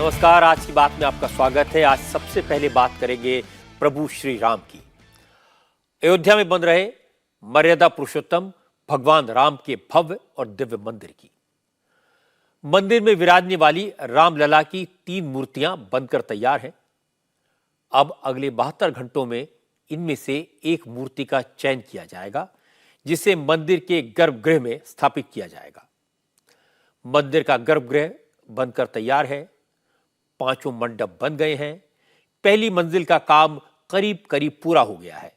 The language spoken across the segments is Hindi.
नमस्कार। आज की बात में आपका स्वागत है। आज सबसे पहले बात करेंगे प्रभु श्री राम की। अयोध्या में बन रहे मर्यादा पुरुषोत्तम भगवान राम के भव्य और दिव्य मंदिर की। मंदिर में विराजने वाली रामलला की 3 मूर्तियां बनकर तैयार हैं। अब अगले 72 घंटों में इनमें से एक मूर्ति का चयन किया जाएगा, जिसे मंदिर के गर्भगृह में स्थापित किया जाएगा। मंदिर का गर्भगृह बनकर तैयार है। 5 मंडप बन गए हैं। पहली मंजिल का काम करीब करीब पूरा हो गया है।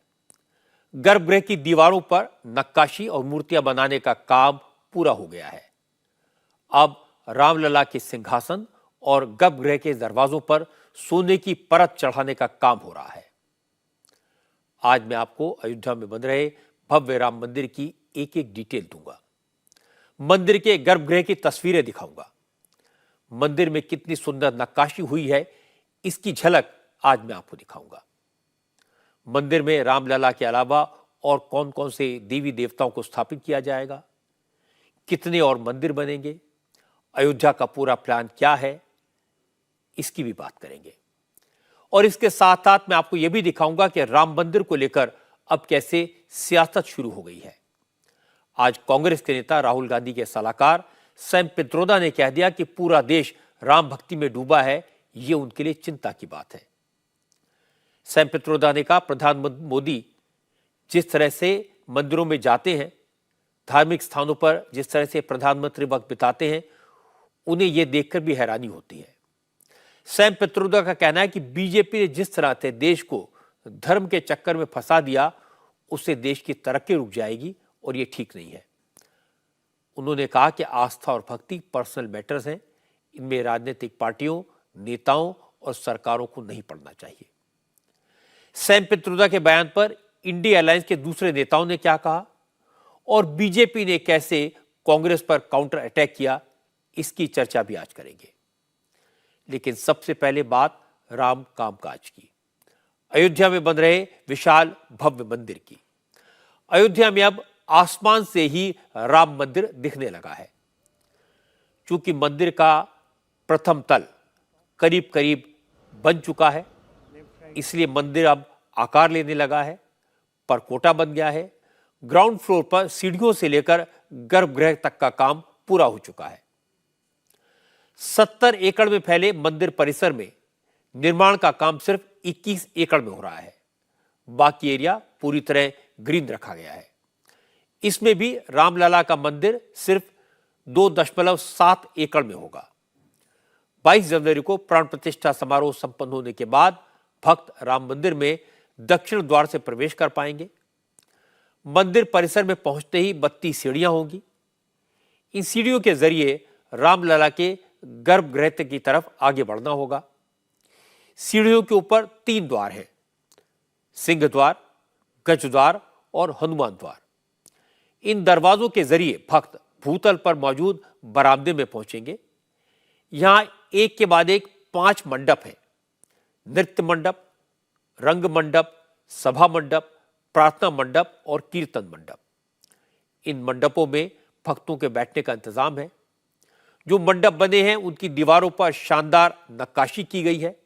गर्भगृह की दीवारों पर नक्काशी और मूर्तियां बनाने का काम पूरा हो गया है। अब रामलला के सिंहासन और गर्भगृह के दरवाजों पर सोने की परत चढ़ाने का काम हो रहा है। आज मैं आपको अयोध्या में बन रहे भव्य राम मंदिर की एक एक डिटेल दूंगा। मंदिर के गर्भगृह की तस्वीरें दिखाऊंगा। मंदिर में कितनी सुंदर नक्काशी हुई है, इसकी झलक आज मैं आपको दिखाऊंगा। मंदिर में रामलला के अलावा और कौन कौन से देवी देवताओं को स्थापित किया जाएगा, कितने और मंदिर बनेंगे, अयोध्या का पूरा प्लान क्या है, इसकी भी बात करेंगे। और इसके साथ साथ मैं आपको यह भी दिखाऊंगा कि राम मंदिर को लेकर अब कैसे सियासत शुरू हो गई है। आज कांग्रेस के नेता राहुल गांधी के सलाहकार सैम पित्रोदा ने कह दिया कि पूरा देश राम भक्ति में डूबा है। यह उनके लिए चिंता की बात है। सैम पित्रोदा ने कहा, प्रधानमंत्री मोदी जिस तरह से मंदिरों में जाते हैं, धार्मिक स्थानों पर जिस तरह से प्रधानमंत्री वक्त बिताते हैं, उन्हें यह देखकर भी हैरानी होती है। सैम पित्रोदा का कहना है कि बीजेपी ने जिस तरह से देश को धर्म के चक्कर में फंसा दिया, उससे देश की तरक्की रुक जाएगी और यह ठीक नहीं है। उन्होंने कहा कि आस्था और भक्ति पर्सनल मैटर्स हैं। इनमें राजनीतिक पार्टियों, नेताओं और सरकारों को नहीं पड़ना चाहिए। सैम पित्रोदा के बयान पर इंडिया अलायंस के दूसरे नेताओं ने क्या कहा और बीजेपी ने कैसे कांग्रेस पर काउंटर अटैक किया, इसकी चर्चा भी आज करेंगे। लेकिन सबसे पहले बात राम कामकाज की। अयोध्या में बन रहे विशाल भव्य मंदिर की। अयोध्या में अब आसमान से ही राम मंदिर दिखने लगा है। चूंकि मंदिर का प्रथम तल करीब करीब बन चुका है, इसलिए मंदिर अब आकार लेने लगा है, परकोटा बन गया है। ग्राउंड फ्लोर पर सीढ़ियों से लेकर गर्भगृह तक का काम पूरा हो चुका है। 70 एकड़ में फैले मंदिर परिसर में निर्माण का काम सिर्फ 21 एकड़ में हो रहा है। बाकी एरिया पूरी तरह ग्रीन रखा गया है। इसमें भी रामलला का मंदिर सिर्फ 2.7 एकड़ में होगा। 22 जनवरी को प्राण प्रतिष्ठा समारोह संपन्न होने के बाद भक्त राम मंदिर में दक्षिण द्वार से प्रवेश कर पाएंगे। मंदिर परिसर में पहुंचते ही 32 सीढ़ियां होंगी। इन सीढ़ियों के जरिए रामलला के गर्भगृह की तरफ आगे बढ़ना होगा। सीढ़ियों के ऊपर 3 द्वार हैं, सिंह द्वार, गज द्वार और हनुमान द्वार। इन दरवाजों के जरिए भक्त भूतल पर मौजूद बरामदे में पहुंचेंगे। यहां एक के बाद एक 5 मंडप हैं। नृत्य मंडप, रंग मंडप, सभा मंडप, प्रार्थना मंडप और कीर्तन मंडप। इन मंडपों में भक्तों के बैठने का इंतजाम है। जो मंडप बने हैं उनकी दीवारों पर शानदार नक्काशी की गई है।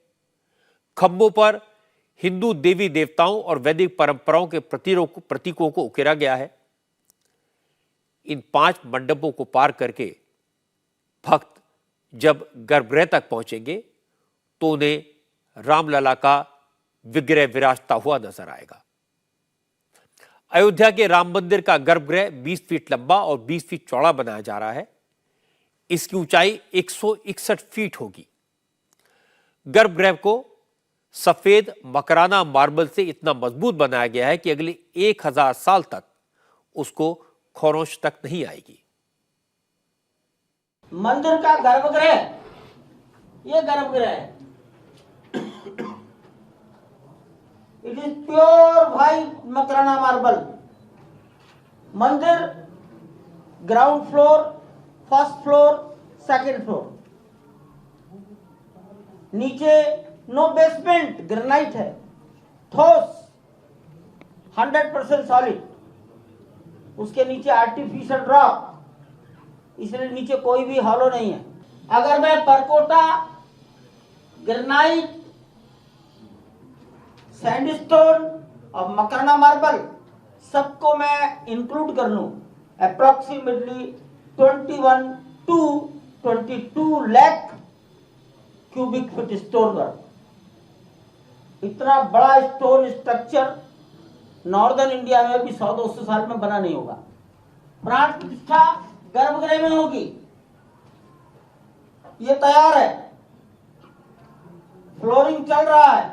खंभों पर हिंदू देवी देवताओं और वैदिक परंपराओं के प्रतीकों को उकेरा गया है। इन 5 मंडपों को पार करके भक्त जब गर्भगृह तक पहुंचेंगे तो उन्हें रामलला का विग्रह विराजता हुआ नजर आएगा। अयोध्या के राम मंदिर का गर्भगृह 20 फीट लंबा और 20 फीट चौड़ा बनाया जा रहा है। इसकी ऊंचाई 161 फीट होगी। गर्भगृह को सफेद मकराना मार्बल से इतना मजबूत बनाया गया है कि अगले 1000 साल तक उसको खरोंच तक नहीं आएगी। मंदिर का गर्भगृह, ये गर्भगृह है। It is pure white Makrana marble. मंदिर ground floor, first floor, second floor. नीचे नो बेसमेंट, ग्रेनाइट है, ठोस 100% सॉलिड। उसके नीचे आर्टिफिशियल रॉक, इसलिए नीचे कोई भी हॉलो नहीं है। अगर मैं परकोटा ग्रेनाइट, सैंडस्टोन और मकरना मार्बल सबको मैं इंक्लूड कर लूं, approximately 21 to 22 lakh cubic feet stone work. इतना बड़ा स्टोन स्ट्रक्चर नॉर्दर्न इंडिया में भी 100-200 साल में बना नहीं होगा। प्राण प्रतिष्ठा गर्भगृह में होगी, ये तैयार है, फ्लोरिंग चल रहा है।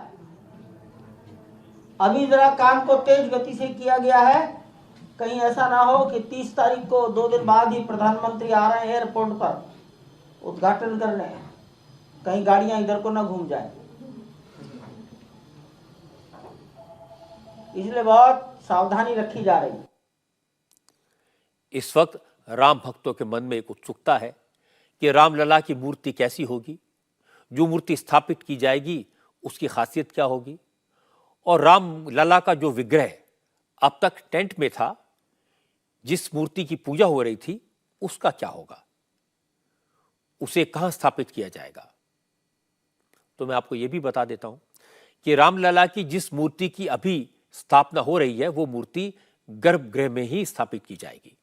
अभी जरा काम को तेज गति से किया गया है, कहीं ऐसा ना हो कि 30 तारीख को 2 दिन बाद ही प्रधानमंत्री आ रहे हैं एयरपोर्ट पर उद्घाटन करने, कहीं गाड़ियां इधर को ना घूम जाए, इसलिए बहुत सावधानी रखी जा रही है। इस वक्त राम भक्तों के मन में एक उत्सुकता है कि रामलला की मूर्ति कैसी होगी, जो मूर्ति स्थापित की जाएगी उसकी खासियत क्या होगी, और रामलला का जो विग्रह अब तक टेंट में था, जिस मूर्ति की पूजा हो रही थी, उसका क्या होगा, उसे कहां स्थापित किया जाएगा। तो मैं आपको यह भी बता देता हूं कि रामलला की जिस मूर्ति की अभी स्थापना हो रही है, वो मूर्ति गर्भगृह में ही स्थापित की जाएगी।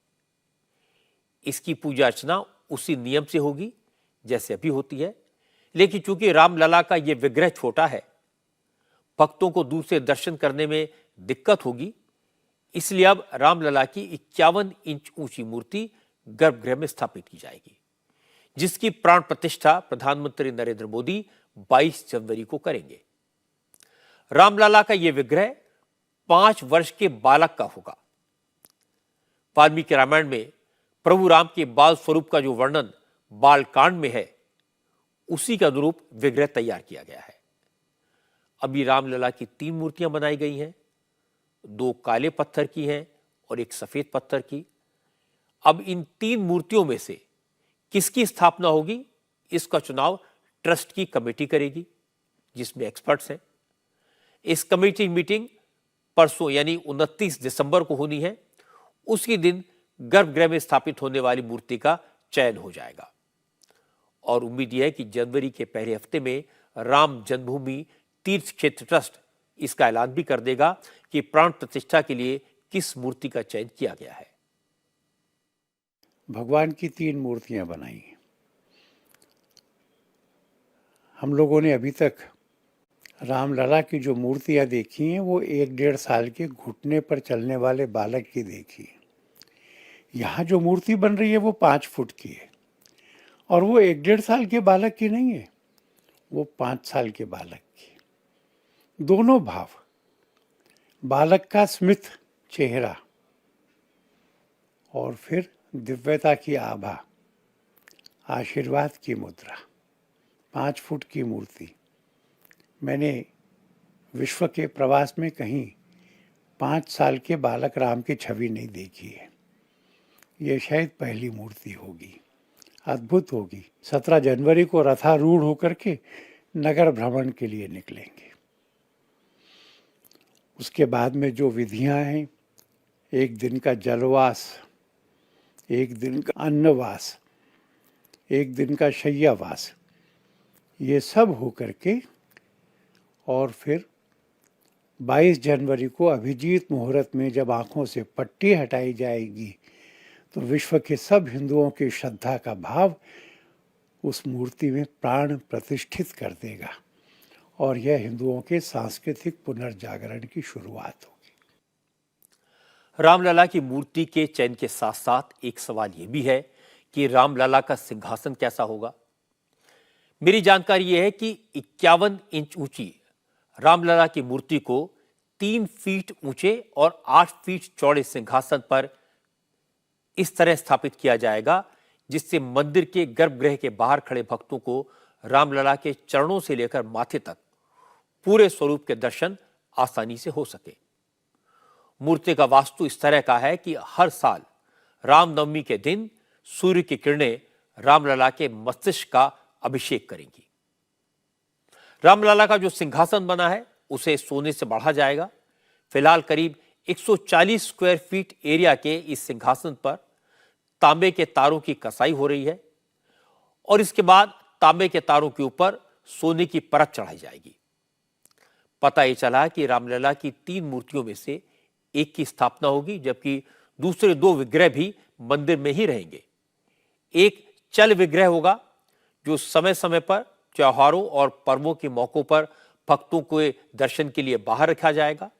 इसकी पूजा अर्चना उसी नियम से होगी जैसे अभी होती है, लेकिन चूंकि रामलला का यह विग्रह छोटा है, भक्तों को दूर से दर्शन करने में दिक्कत होगी, इसलिए अब रामलला की 51 इंच ऊंची मूर्ति गर्भगृह में स्थापित की जाएगी, जिसकी प्राण प्रतिष्ठा प्रधानमंत्री नरेंद्र मोदी 22 जनवरी को करेंगे। रामलला का यह विग्रह 5 वर्ष के बालक का होगा। वाल्मीकि रामायण में प्रभु राम के बाल स्वरूप का जो वर्णन बालकांड में है, उसी के अनुरूप विग्रह तैयार किया गया है। अभी रामलला की 3 मूर्तियां बनाई गई हैं, 2 काले पत्थर की हैं और 1 सफेद पत्थर की। अब इन 3 मूर्तियों में से किसकी स्थापना होगी, इसका चुनाव ट्रस्ट की कमेटी करेगी, जिसमें एक्सपर्ट्स हैं। इस कमेटी मीटिंग परसों यानी 29 दिसंबर को होनी है। उसी दिन गर्भगृह में स्थापित होने वाली मूर्ति का चयन हो जाएगा और उम्मीद यह है कि जनवरी के पहले हफ्ते में राम जन्मभूमि तीर्थ क्षेत्र ट्रस्ट इसका ऐलान भी कर देगा कि प्राण प्रतिष्ठा के लिए किस मूर्ति का चयन किया गया है। भगवान की 3 मूर्तियां बनाई। हम लोगों ने अभी तक रामलला की जो मूर्तियां देखी हैं वो 1-1.5 साल के घुटने पर चलने वाले बालक की देखी। यहाँ जो मूर्ति बन रही है वो 5 फुट की है और वो 1-1.5 साल के बालक की नहीं है, वो 5 साल के बालक की। दोनों भाव, बालक का स्मित चेहरा और फिर दिव्यता की आभा, आशीर्वाद की मुद्रा। 5 फुट की मूर्ति। मैंने विश्व के प्रवास में कहीं 5 साल के बालक राम की छवि नहीं देखी है। ये शायद पहली मूर्ति होगी, अद्भुत होगी। 17 जनवरी को रथारूढ़ होकर के नगर भ्रमण के लिए निकलेंगे। उसके बाद में जो विधियां हैं, 1 दिन का जलवास, 1 दिन का अन्नवास, 1 दिन का शय्यावास, ये सब हो करके और फिर 22 जनवरी को अभिजीत मुहूर्त में जब आंखों से पट्टी हटाई जाएगी तो विश्व के सब हिंदुओं की श्रद्धा का भाव उस मूर्ति में प्राण प्रतिष्ठित कर देगा और यह हिंदुओं के सांस्कृतिक पुनर्जागरण की शुरुआत होगी। रामलला की मूर्ति के चयन के साथ साथ एक सवाल यह भी है कि रामलला का सिंहासन कैसा होगा। मेरी जानकारी यह है कि 51 इंच ऊंची रामलला की मूर्ति को 3 फीट ऊंचे और 8 फीट चौड़े सिंहासन पर इस तरह स्थापित किया जाएगा जिससे मंदिर के गर्भगृह के बाहर खड़े भक्तों को रामलला के चरणों से लेकर माथे तक पूरे स्वरूप के दर्शन आसानी से हो सके। मूर्ति का वास्तु इस तरह का है कि हर साल रामनवमी के दिन सूर्य की किरणें रामलला के मस्तिष्क का अभिषेक करेंगी। रामलला का जो सिंहासन बना है उसे सोने से बढ़ा जाएगा। फिलहाल करीब 140 स्क्वायर फीट एरिया के इस सिंहासन पर तांबे के तारों की कसाई हो रही है और इसके बाद तांबे के तारों के ऊपर सोने की परत चढ़ाई जाएगी। पता ये चला कि रामलला की 3 मूर्तियों में से एक की स्थापना होगी, जबकि दूसरे 2 विग्रह भी मंदिर में ही रहेंगे। एक चल विग्रह होगा जो समय समय पर त्योहारों और पर्वों के मौकों पर भक्तों के दर्शन के लिए बाहर रखा जाएगा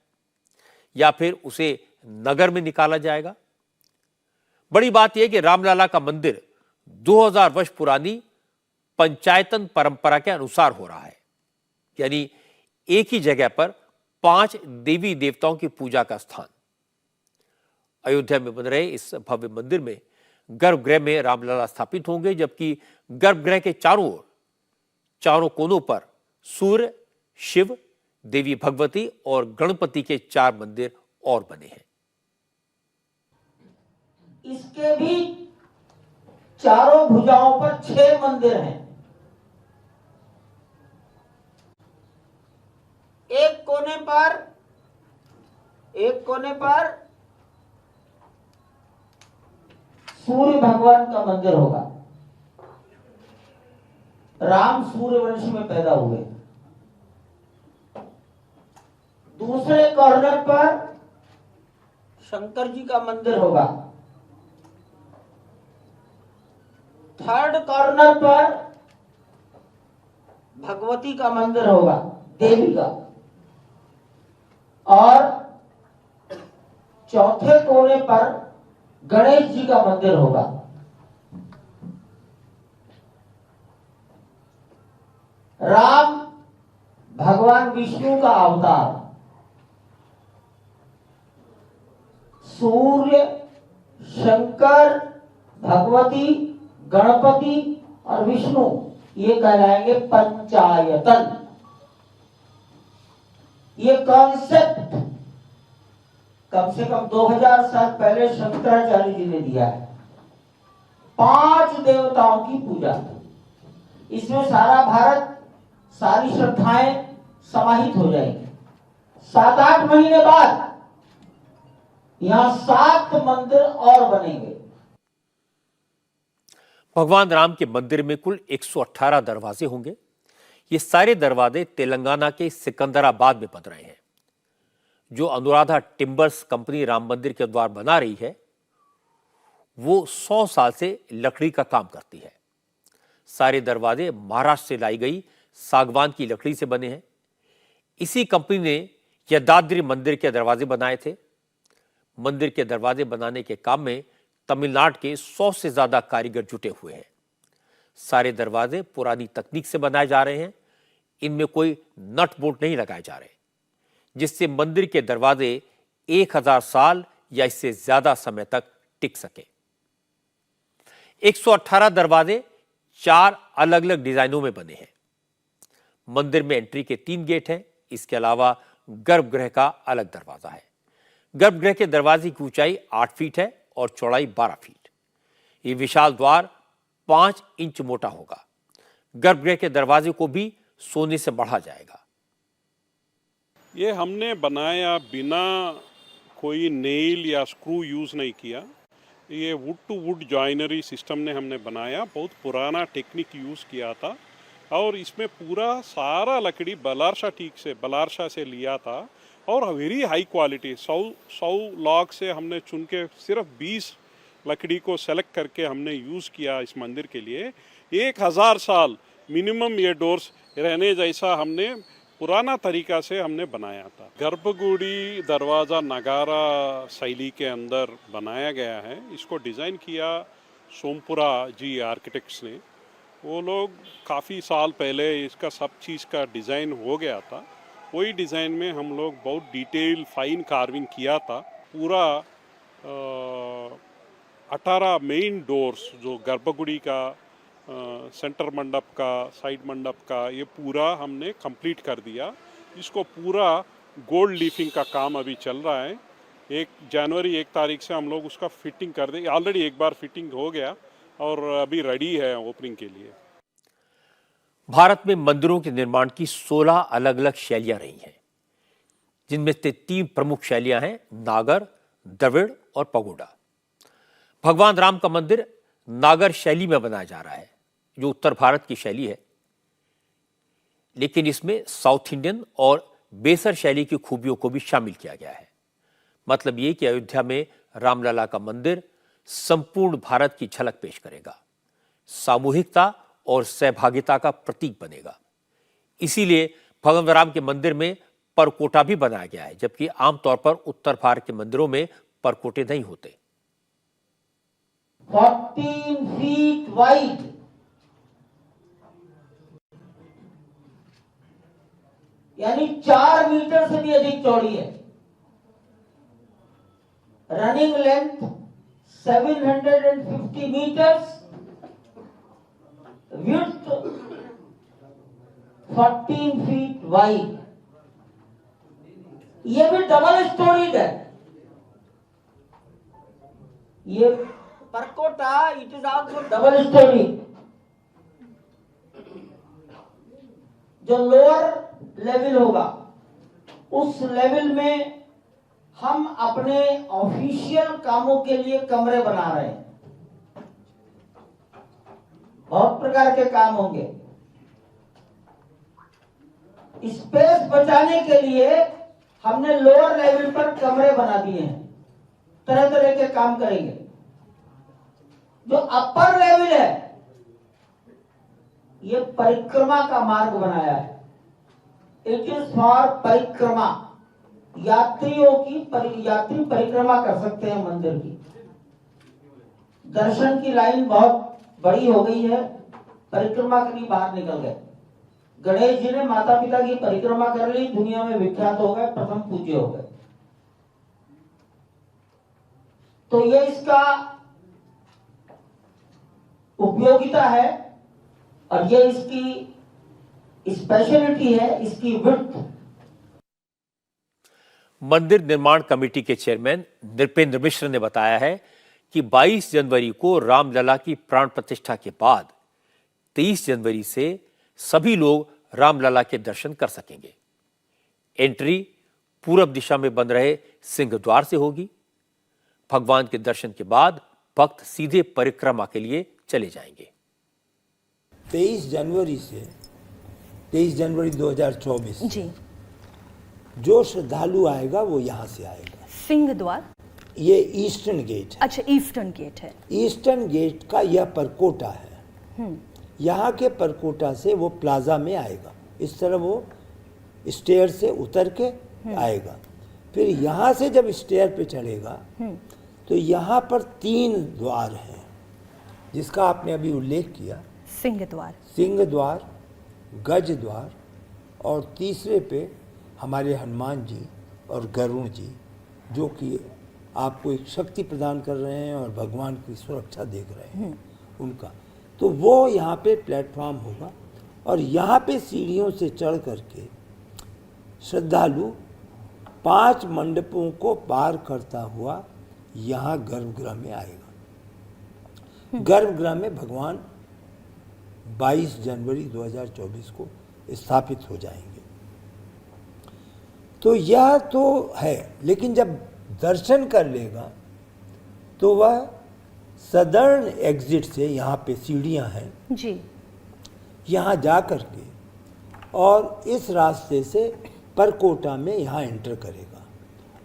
या फिर उसे नगर में निकाला जाएगा। बड़ी बात यह कि रामलला का मंदिर 2000 वर्ष पुरानी पंचायतन परंपरा के अनुसार हो रहा है, यानी एक ही जगह पर 5 देवी देवताओं की पूजा का स्थान। अयोध्या में बन रहे इस भव्य मंदिर में गर्भगृह में रामलला स्थापित होंगे, जबकि गर्भगृह के चारों कोनों पर सूर्य, शिव, देवी भगवती और गणपति के 4 मंदिर और बने हैं। इसके भी चारों भुजाओं पर 6 मंदिर हैं। एक कोने पर सूर्य भगवान का मंदिर होगा। राम सूर्यवंश में पैदा हुए। दूसरे कॉर्नर पर शंकर जी का मंदिर होगा। थर्ड कॉर्नर पर भगवती का मंदिर होगा, देवी का। और चौथे कोने पर गणेश जी का मंदिर होगा। राम भगवान विष्णु का अवतार। सूर्य, शंकर, भगवती, गणपति और विष्णु, ये कहलाएंगे पंचायतन। ये कॉन्सेप्ट कम से कम 2000 साल पहले शंकराचार्य जी ने दिया है। 5 देवताओं की पूजा, इसमें सारा भारत, सारी श्रद्धाएं समाहित हो जाएंगी। 7-8 महीने बाद यहां 7 मंदिर और बनेंगे। भगवान राम के मंदिर में कुल 118 दरवाजे होंगे। ये सारे दरवाजे तेलंगाना के सिकंदराबाद में बन रहे हैं। जो अनुराधा टिम्बर्स कंपनी राम मंदिर के द्वार बना रही है, वो 100 साल से लकड़ी का काम करती है। सारे दरवाजे महाराष्ट्र से लाई गई सागवान की लकड़ी से बने हैं। इसी कंपनी ने यदाद्री मंदिर के दरवाजे बनाए थे। मंदिर के दरवाजे बनाने के काम में तमिलनाडु के 100 से ज्यादा कारीगर जुटे हुए हैं। सारे दरवाजे पुरानी तकनीक से बनाए जा रहे हैं। इनमें कोई नट बोल्ट नहीं लगाए जा रहे, जिससे मंदिर के दरवाजे 1000 साल या इससे ज्यादा समय तक टिक सके। 118 दरवाजे 4 अलग अलग डिजाइनों में बने हैं। मंदिर में एंट्री के 3 गेट हैं। इसके अलावा गर्भगृह का अलग दरवाजा है। गर्भगृह के दरवाजे की ऊंचाई 8 फीट है और चौड़ाई 12 फीट। ये विशाल द्वार 5 इंच मोटा होगा। गर्भगृह के दरवाजे को भी सोने से बढ़ा जाएगा। ये हमने बनाया बिना कोई नेल या स्क्रू यूज़ नहीं किया। ये wood to wood joinery system ने हमने बनाया। बहुत पुराना टेक्निक यूज़ किया था और इसमें पूरा सारा लकड़ी बलारसा से लिया था और वेरी हाई क्वालिटी 100 लॉग से हमने चुन के सिर्फ 20 लकड़ी को सेलेक्ट करके हमने यूज़ किया इस मंदिर के लिए। 1000 साल मिनिमम ये डोर्स रहने जैसा हमने पुराना तरीका से हमने बनाया था। गर्भगुड़ी दरवाज़ा नगारा शैली के अंदर बनाया गया है। इसको डिज़ाइन किया सोमपुरा जी आर्किटेक्ट्स ने। वो लोग काफ़ी साल पहले इसका सब चीज़ का डिज़ाइन हो गया था। वही डिज़ाइन में हम लोग बहुत डिटेल फाइन कार्विंग किया था। पूरा 18 मेन डोर्स जो गर्भगुड़ी का, सेंटर मंडप का, साइड मंडप का, ये पूरा हमने कंप्लीट कर दिया। इसको पूरा गोल्ड लीफिंग का काम अभी चल रहा है। 1 जनवरी 1 तारीख से हम लोग उसका फिटिंग कर देंगे। ऑलरेडी एक बार फिटिंग हो गया और अभी रेडी है ओपनिंग के लिए। भारत में मंदिरों के निर्माण की 16 अलग अलग शैलियां रही हैं, जिनमें से 3 प्रमुख शैलियां हैं, नागर, द्रविड़ और पगोडा। भगवान राम का मंदिर नागर शैली में बनाया जा रहा है, जो उत्तर भारत की शैली है। लेकिन इसमें साउथ इंडियन और बेसर शैली की खूबियों को भी शामिल किया गया है। मतलब ये कि अयोध्या में रामलला का मंदिर संपूर्ण भारत की झलक पेश करेगा, सामूहिकता और सहभागिता का प्रतीक बनेगा। इसीलिए भगवान राम के मंदिर में परकोटा भी बनाया गया है, जबकि आमतौर पर उत्तर भारत के मंदिरों में परकोटे नहीं होते। 14 feet wide, यानी 4 मीटर से भी अधिक चौड़ी है। Running length 750 meters, width 14 feet wide। ये भी डबल स्टोरीड है। ये परकोटा it is also double storey. जो लोअर लेवल होगा उस लेवल में हम अपने ऑफिशियल कामों के लिए कमरे बना रहे हैं। बहुत प्रकार के काम होंगे। स्पेस बचाने के लिए हमने लोअर लेवल पर कमरे बना दिए हैं, तरह तरह के काम करेंगे। जो अपर लेवल है ये परिक्रमा का मार्ग बनाया है। इट इज फॉर परिक्रमा, यात्रियों की यात्री परिक्रमा कर सकते हैं मंदिर की। दर्शन की लाइन बहुत बड़ी हो गई है, परिक्रमा के लिए बाहर निकल गए। गणेश जी ने माता पिता की परिक्रमा कर ली, दुनिया में विख्यात हो गए, प्रथम पूज्य हो गए। तो ये इसका उपयोगिता है और ये इसकी स्पेशलिटी है, इसकी विड्थ। मंदिर निर्माण कमेटी के चेयरमैन नृपेंद्र मिश्र ने बताया है कि 22 जनवरी को रामलला की प्राण प्रतिष्ठा के बाद 23 जनवरी से सभी लोग रामलला के दर्शन कर सकेंगे। एंट्री पूरब दिशा में बन रहे सिंह द्वार से होगी। भगवान के दर्शन के बाद भक्त सीधे परिक्रमा के लिए चले जाएंगे। 23 जनवरी से 23 जनवरी 2024 जी, जो श्रद्धालु आएगा वो यहाँ से आएगा। सिंह द्वार, ये ईस्टर्न गेट है। अच्छा ईस्टर्न गेट है। ईस्टर्न गेट का यह परकोटा है। यहाँ के परकोटा से वो प्लाजा में आएगा। इस तरह वो स्टेयर से उतर के आएगा। फिर यहाँ से जब स्टेयर पे चढ़ेगा तो यहाँ पर 3 द्वार हैं जिसका आपने अभी उल्लेख किया। सिंह द्वार, सिंह द्वार, गज द्वार और तीसरे पे हमारे हनुमान जी और गरुण जी, जो कि आपको एक शक्ति प्रदान कर रहे हैं और भगवान की सुरक्षा देख रहे हैं उनका। तो वो यहाँ पे प्लेटफॉर्म होगा और यहाँ पे सीढ़ियों से चढ़ करके श्रद्धालु 5 मंडपों को पार करता हुआ यहाँ गर्भगृह में आएगा। गर्भगृह में भगवान 22 जनवरी 2024 को स्थापित हो जाएंगे। तो यह तो है, लेकिन जब दर्शन कर लेगा तो वह सदर्न एग्जिट से, यहाँ पे सीढ़ियाँ हैं जी, यहाँ जा कर के और इस रास्ते से परकोटा में यहाँ एंटर करेगा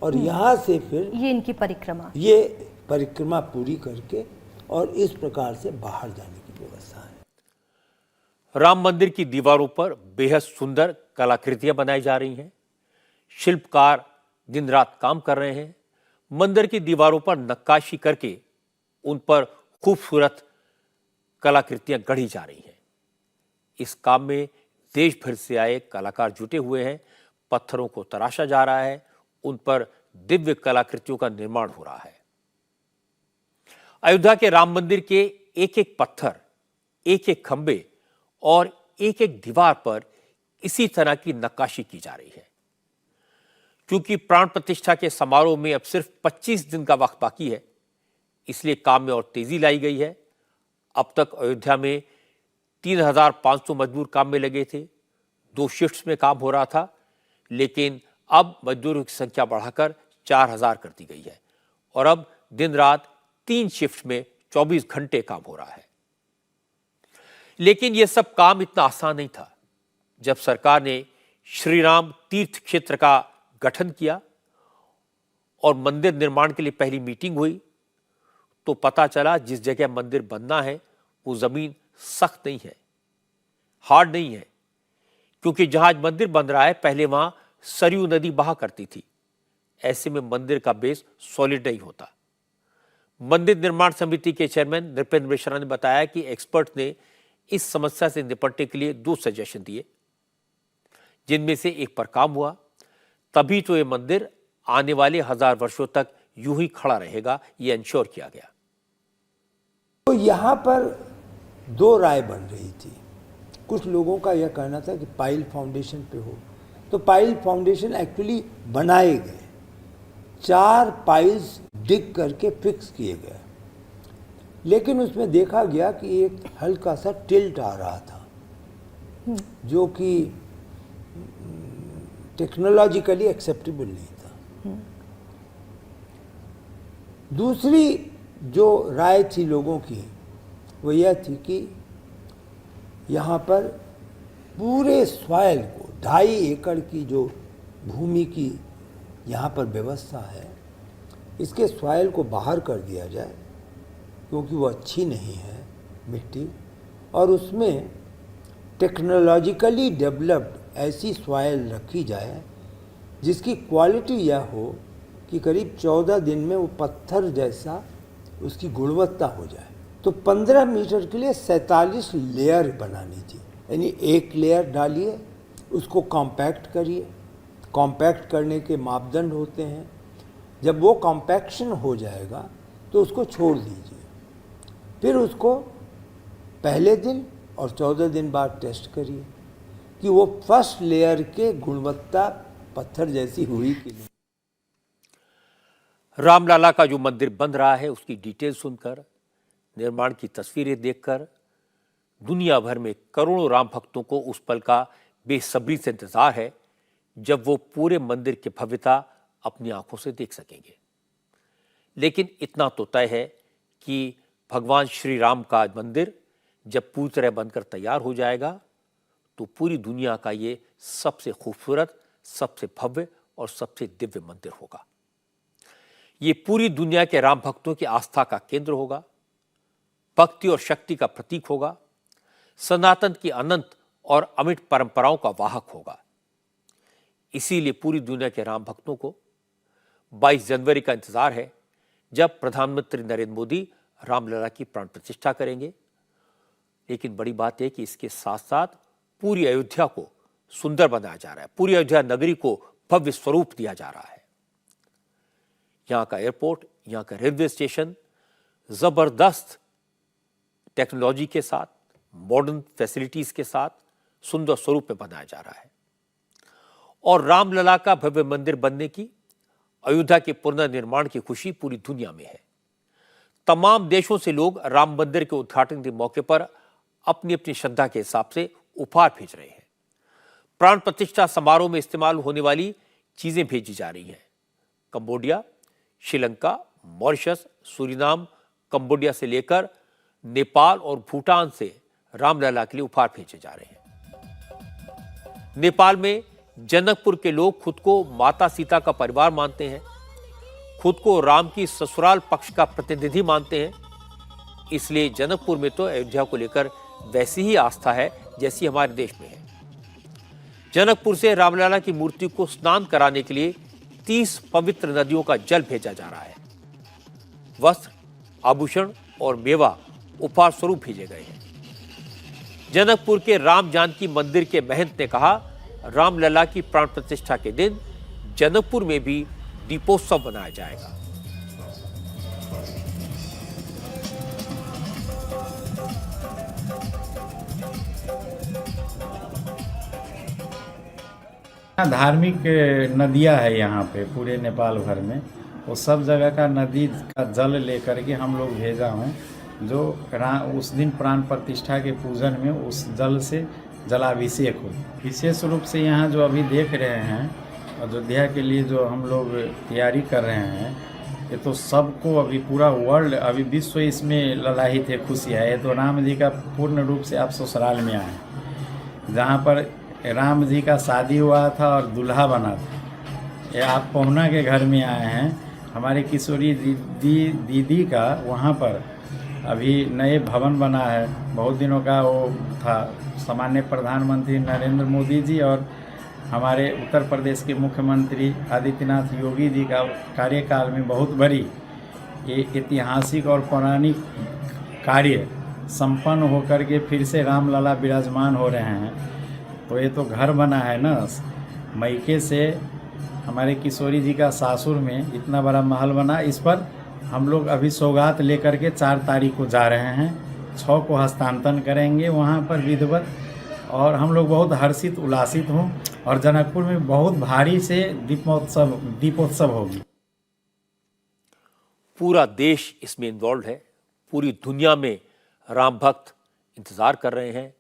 और यहाँ से फिर ये इनकी परिक्रमा, ये परिक्रमा पूरी करके और इस प्रकार से बाहर जाने की व्यवस्था है। राम मंदिर की दीवारों पर बेहद सुंदर कलाकृतियां बनाई जा रही हैं। शिल्पकार दिन रात काम कर रहे हैं। मंदिर की दीवारों पर नक्काशी करके उन पर खूबसूरत कलाकृतियां गढ़ी जा रही हैं। इस काम में देश भर से आए कलाकार जुटे हुए हैं। पत्थरों को तराशा जा रहा है, उन पर दिव्य कलाकृतियों का निर्माण हो रहा है। अयोध्या के राम मंदिर के एक एक पत्थर, एक एक खंबे और एक एक दीवार पर इसी तरह की नक्काशी की जा रही है। क्योंकि प्राण प्रतिष्ठा के समारोह में अब सिर्फ 25 दिन का वक्त बाकी है, इसलिए काम में और तेजी लाई गई है। अब तक अयोध्या में 3,500 मजदूर काम में लगे थे। 2 शिफ्ट्स में काम हो रहा था, लेकिन अब मजदूरों की संख्या बढ़ाकर 4,000 कर दी गई है और अब दिन रात 3 शिफ्ट में 24 घंटे काम हो रहा है। लेकिन यह सब काम इतना आसान नहीं था। जब सरकार ने श्री राम तीर्थ क्षेत्र का गठन किया और मंदिर निर्माण के लिए पहली मीटिंग हुई, तो पता चला जिस जगह मंदिर बनना है वो जमीन सख्त नहीं है, हार्ड नहीं है, क्योंकि जहां आज मंदिर बन रहा है पहले वहां सरयू नदी बहा करती थी। ऐसे में मंदिर का बेस सॉलिड नहीं होता। मंदिर निर्माण समिति के चेयरमैन नृपेंद्र मिश्रा ने बताया कि एक्सपर्ट ने इस समस्या से निपटने के लिए 2 सजेशन दिए, जिनमें से एक पर काम हुआ। तभी तो ये मंदिर आने वाले 1000 वर्षों तक यूं ही खड़ा रहेगा, ये इंश्योर किया गया। तो यहाँ पर 2 राय बन रही थी। कुछ लोगों का यह कहना था कि पाइल फाउंडेशन पे हो, तो पाइल फाउंडेशन एक्चुअली बनाए गए, 4 पाइल्स डिग करके फिक्स किए गए, लेकिन उसमें देखा गया कि एक हल्का सा टिल्ट आ रहा था, जो कि टेक्नोलॉजिकली एक्सेप्टेबल नहीं था। दूसरी जो राय थी लोगों की वो यह थी कि यहाँ पर पूरे सॉइल को 2.5 एकड़ की जो भूमि की यहाँ पर व्यवस्था है, इसके सॉइल को बाहर कर दिया जाए, क्योंकि वो अच्छी नहीं है मिट्टी, और उसमें टेक्नोलॉजिकली डेवलप्ड ऐसी सॉइल रखी जाए जिसकी क्वालिटी यह हो कि करीब 14 दिन में वो पत्थर जैसा उसकी गुणवत्ता हो जाए। तो 15 मीटर के लिए 47 लेयर बनानी थी, यानी एक लेयर डालिए, उसको कॉम्पैक्ट करिए, कॉम्पैक्ट करने के मापदंड होते हैं। जब वो कॉम्पैक्शन हो जाएगा तो उसको छोड़ दीजिए, फिर उसको पहले दिन और 14 दिन बाद टेस्ट करिए कि वो फर्स्ट लेयर के गुणवत्ता पत्थर जैसी हुई कि नहीं। रामलला का जो मंदिर बन रहा है उसकी डिटेल सुनकर, निर्माण की तस्वीरें देखकर दुनिया भर में करोड़ों राम भक्तों को उस पल का बेसब्री से इंतजार है जब वो पूरे मंदिर की भव्यता अपनी आंखों से देख सकेंगे। लेकिन इतना तो तय है कि भगवान श्री राम का मंदिर जब पूरी तरह बनकर तैयार हो जाएगा तो पूरी दुनिया का ये सबसे खूबसूरत, सबसे भव्य और सबसे दिव्य मंदिर होगा। ये पूरी दुनिया के राम भक्तों की आस्था का केंद्र होगा, भक्ति और शक्ति का प्रतीक होगा, सनातन की अनंत और अमिट परंपराओं का वाहक होगा। इसीलिए पूरी दुनिया के राम भक्तों को 22 जनवरी का इंतजार है, जब प्रधानमंत्री नरेंद्र मोदी रामलला की प्राण प्रतिष्ठा करेंगे। लेकिन बड़ी बात है कि इसके साथ साथ पूरी अयोध्या को सुंदर बनाया जा रहा है, पूरी अयोध्या नगरी को भव्य स्वरूप दिया जा रहा है। यहाँ का एयरपोर्ट, यहाँ का रेलवे स्टेशन जबरदस्त टेक्नोलॉजी के साथ, मॉडर्न फैसिलिटीज के साथ सुंदर स्वरूप में बनाया जा रहा है। और रामलला का भव्य मंदिर बनने की, अयोध्या के पुनर्निर्माण की खुशी पूरी दुनिया में है। तमाम देशों से लोग राम मंदिर के उद्घाटन के मौके पर अपनी अपनी श्रद्धा के हिसाब से उपहार भेज रहे हैं। प्राण प्रतिष्ठा समारोह में इस्तेमाल होने वाली चीजें भेजी जा रही हैं। Cambodia, Sri Lanka, Mauritius, Suriname, Cambodia से लेकर नेपाल और भूटान से रामलला के लिए उपहार भेजे जा रहे हैं। नेपाल में जनकपुर के लोग खुद को माता सीता का परिवार मानते हैं, खुद को राम की ससुराल पक्ष का प्रतिनिधि मानते हैं। इसलिए जनकपुर में तो अयोध्या को लेकर वैसी ही आस्था है जैसी हमारे देश में है। जनकपुर से रामलला की मूर्ति को स्नान कराने के लिए 30 पवित्र नदियों का जल भेजा जा रहा है। वस्त्र, आभूषण और मेवा उपहार स्वरूप भेजे गए हैं। जनकपुर के राम जानकी मंदिर के महंत ने कहा, रामलला की प्राण प्रतिष्ठा के दिन जनकपुर में भी दीपोत्सव मनाया जाएगा। धार्मिक नदियां है यहाँ पे पूरे नेपाल भर में, वो सब जगह का नदी का जल लेकर के हम लोग भेजा हूँ, जो उस दिन प्राण प्रतिष्ठा के पूजन में उस जल से जलाभिषेक हो। विशेष रूप से यहाँ जो अभी देख रहे हैं अयोध्या के लिए जो हम लोग तैयारी कर रहे हैं, ये तो सबको अभी पूरा वर्ल्ड, अभी विश्व इसमें ललाहित है, खुशी है। ये तो राम जी का पूर्ण रूप से आप ससुराल में आए, जहाँ पर राम जी का शादी हुआ था और दूल्हा बना था। ये आप पहुना के घर में आए हैं। हमारे किशोरी दीदी का वहाँ पर अभी नए भवन बना है, बहुत दिनों का वो था। सामान्य प्रधानमंत्री नरेंद्र मोदी जी और हमारे उत्तर प्रदेश के मुख्यमंत्री आदित्यनाथ योगी जी का कार्यकाल में बहुत बड़ी ये ऐतिहासिक और पौराणिक कार्य संपन्न होकर के फिर से रामलला विराजमान हो रहे हैं। तो ये तो घर बना है ना, मैके से हमारे किशोरी जी का सासुर में इतना बड़ा महल बना। इस पर हम लोग अभी सौगात लेकर के 4 तारीख को जा रहे हैं, 6 को हस्तांतरण करेंगे वहाँ पर विधिवत। और हम लोग बहुत हर्षित उल्लासित हों और जनकपुर में बहुत भारी से दीपोत्सव होगी। पूरा देश इसमें इन्वॉल्व है, पूरी दुनिया में राम भक्त इंतजार कर रहे हैं।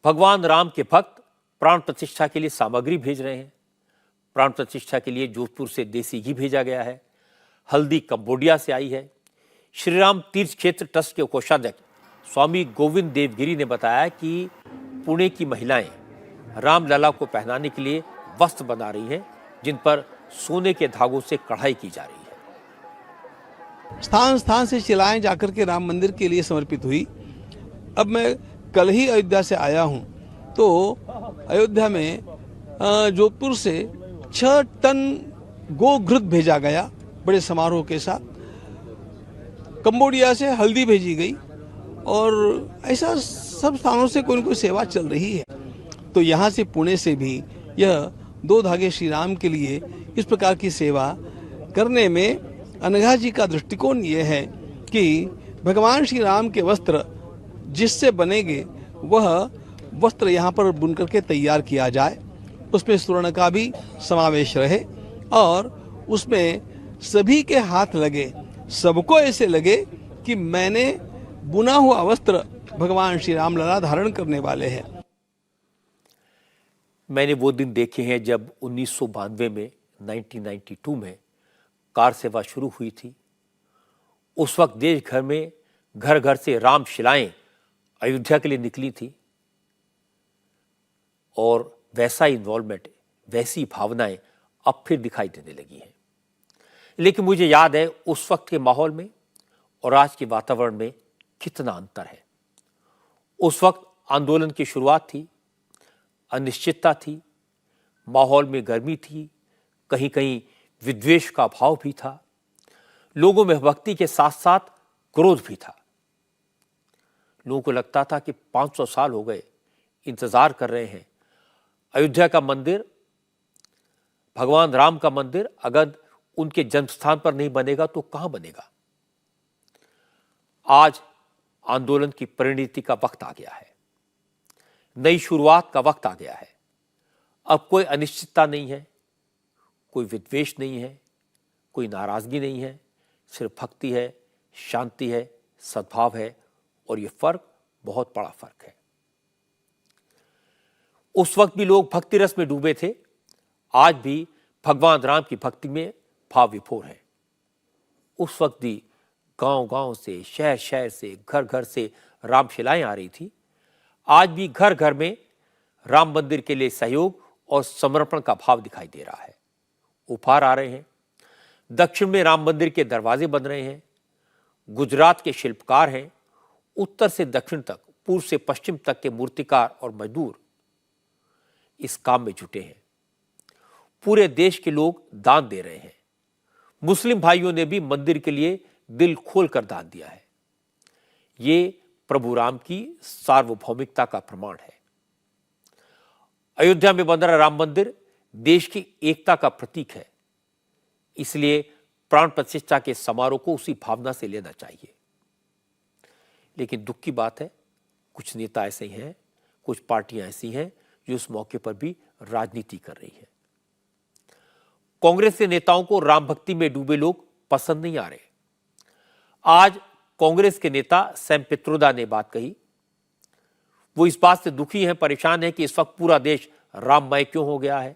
भगवान राम के भक्त प्राण प्रतिष्ठा के लिए सामग्री भेज रहे हैं। प्राण प्रतिष्ठा के लिए जोधपुर से देसी घी भेजा गया है, हल्दी कंबोडिया से आई है। श्री राम तीर्थ क्षेत्र ट्रस्ट के कोषाध्यक्ष स्वामी गोविंद देवगिरी ने बताया कि पुणे की महिलाएं रामलला को पहनाने के लिए वस्त्र बना रही हैं, जिन पर सोने के धागों से कढ़ाई की जा रही है। स्थान स्थान से शिलाएं जाकर के राम मंदिर के लिए समर्पित हुई। अब मैं कल ही अयोध्या से आया हूं, तो अयोध्या में जोधपुर से 6 टन गोघृत भेजा गया बड़े समारोह के साथ। कंबोडिया से हल्दी भेजी गई और ऐसा सब स्थानों से कोई न कोई सेवा चल रही है। तो यहाँ से पुणे से भी यह 2 धागे श्री राम के लिए इस प्रकार की सेवा करने में अनघा जी का दृष्टिकोण ये है कि भगवान श्री राम के वस्त्र जिससे बनेंगे वह वस्त्र यहाँ पर बुन करके तैयार किया जाए, उसमें स्वर्ण का भी समावेश रहे और उसमें सभी के हाथ लगे, सबको ऐसे लगे कि मैंने बुना हुआ वस्त्र भगवान श्री रामलला धारण करने वाले हैं। मैंने वो दिन देखे हैं जब 1992 में 1992 में कार सेवा शुरू हुई थी। उस वक्त देश घर में घर घर से राम शिलाएं अयोध्या के लिए निकली थी और वैसा इन्वॉल्वमेंट, वैसी भावनाएं अब फिर दिखाई देने लगी हैं। लेकिन मुझे याद है उस वक्त के माहौल में और आज के वातावरण में कितना अंतर है। उस वक्त आंदोलन की शुरुआत थी, अनिश्चितता थी, माहौल में गर्मी थी, कहीं कहीं विद्वेष का भाव भी था, लोगों में भक्ति के साथ साथ क्रोध भी था। लोगों को लगता था कि 500 साल हो गए, इंतजार कर रहे हैं। अयोध्या का मंदिर, भगवान राम का मंदिर अगर उनके जन्म स्थान पर नहीं बनेगा तो कहां बनेगा। आज आंदोलन की परिणति का वक्त आ गया है, नई शुरुआत का वक्त आ गया है। अब कोई अनिश्चितता नहीं है, कोई विद्वेष नहीं है, कोई नाराजगी नहीं है, सिर्फ भक्ति है, शांति है, सद्भाव है और ये फर्क बहुत बड़ा फर्क है। उस वक्त भी लोग भक्ति रस में डूबे थे, आज भी भगवान राम की भक्ति में भाव विभोर है। उस वक्त भी गांव-गांव से, शहर-शहर से, घर-घर से रामशिलाएं आ रही थी। आज भी घर घर में राम मंदिर के लिए सहयोग और समर्पण का भाव दिखाई दे रहा है। उपहार आ रहे हैं, दक्षिण में राम मंदिर के दरवाजे बन रहे हैं, गुजरात के शिल्पकार हैं, उत्तर से दक्षिण तक, पूर्व से पश्चिम तक के मूर्तिकार और मजदूर इस काम में जुटे हैं। पूरे देश के लोग दान दे रहे हैं। मुस्लिम भाइयों ने भी मंदिर के लिए दिल खोलकर दान दिया है। ये प्रभु राम की सार्वभौमिकता का प्रमाण है। अयोध्या में बन रहा राम मंदिर देश की एकता का प्रतीक है, इसलिए प्राण प्रतिष्ठा के समारोह को उसी भावना से लेना चाहिए। लेकिन दुख की बात है, कुछ नेता ऐसे ही हैं, कुछ पार्टियां ऐसी हैं जो इस मौके पर भी राजनीति कर रही है। कांग्रेस के नेताओं को राम भक्ति में डूबे लोग पसंद नहीं आ रहे। आज कांग्रेस के नेता सैम पित्रोदा ने बात कही। वो इस बात से दुखी हैं, परेशान हैं कि इस वक्त पूरा देश राममय क्यों हो गया है।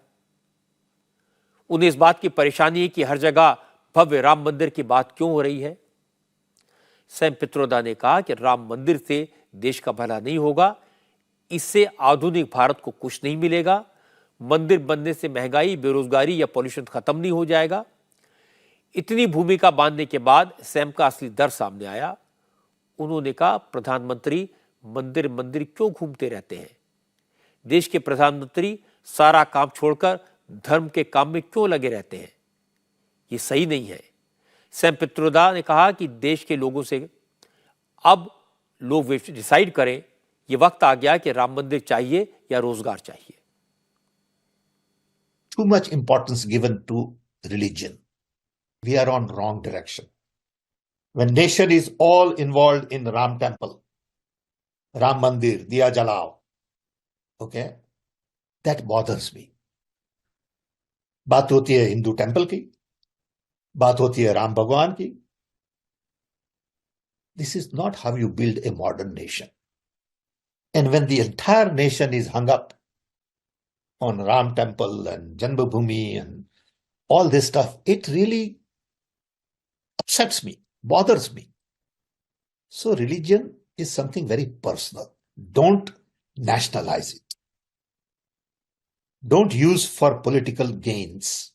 उन्हें इस बात की परेशानी है कि हर जगह भव्य राम मंदिर की बात क्यों हो रही है। सैम पित्रोदा ने कहा कि राम मंदिर से देश का भला नहीं होगा, इससे आधुनिक भारत को कुछ नहीं मिलेगा। मंदिर बनने से महंगाई, बेरोजगारी या पॉल्यूशन खत्म नहीं हो जाएगा। इतनी भूमिका बांधने के बाद सैम का असली दर्द सामने आया। उन्होंने कहा, प्रधानमंत्री मंदिर मंदिर क्यों घूमते रहते हैं? देश के प्रधानमंत्री सारा काम छोड़कर धर्म के काम में क्यों लगे रहते हैं? ये सही नहीं है। सैम पित्रोदा ने कहा कि देश के लोगों से अब लोग डिसाइड करें, ये वक्त आ गया कि राम मंदिर चाहिए या रोजगार चाहिए। Too much importance given to religion. We are on wrong direction. When nation is all involved in Ram temple, Ram Mandir, Diya Jalao, okay, that bothers me. बात होती है हिंदू टेम्पल की, बात होती है राम भगवान की। This is not how you build a modern nation. And when the entire nation is hung up on Ram temple and Janmabhoomi and all this stuff, it really upsets me, bothers me. So religion is something very personal. Don't nationalize it. Don't use for political gains.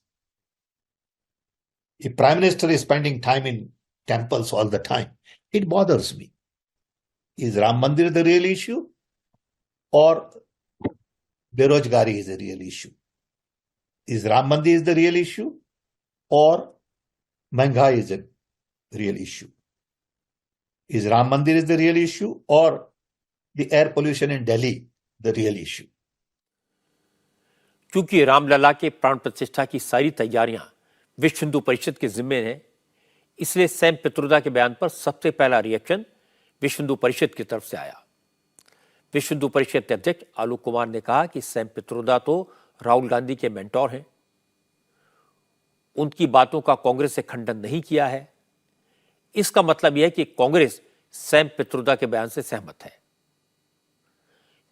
If Prime Minister is spending time in temples all the time, it bothers me. Is Ram Mandir the real issue? Or Berojgari is a real issue? Is Ram Mandir the real issue? Or Mahanga is a real issue? Is Ram Mandir is the real issue? Or the air pollution in Delhi the real issue? क्योंकि रामलला के प्राण प्रतिष्ठा की सारी तैयारियां विश्व हिंदू परिषद के जिम्मे हैं, इसलिए सैम पित्रोदा के बयान पर सबसे पहला रिएक्शन विश्व हिंदू परिषद की तरफ से आया। विश्व हिंदू परिषद के अध्यक्ष आलोक कुमार ने कहा कि सैम पित्रोदा तो राहुल गांधी के मेंटोर हैं, उनकी बातों का कांग्रेस से खंडन नहीं किया है। इसका मतलब यह है कि कांग्रेस सैम पित्रोदा के बयान से सहमत है।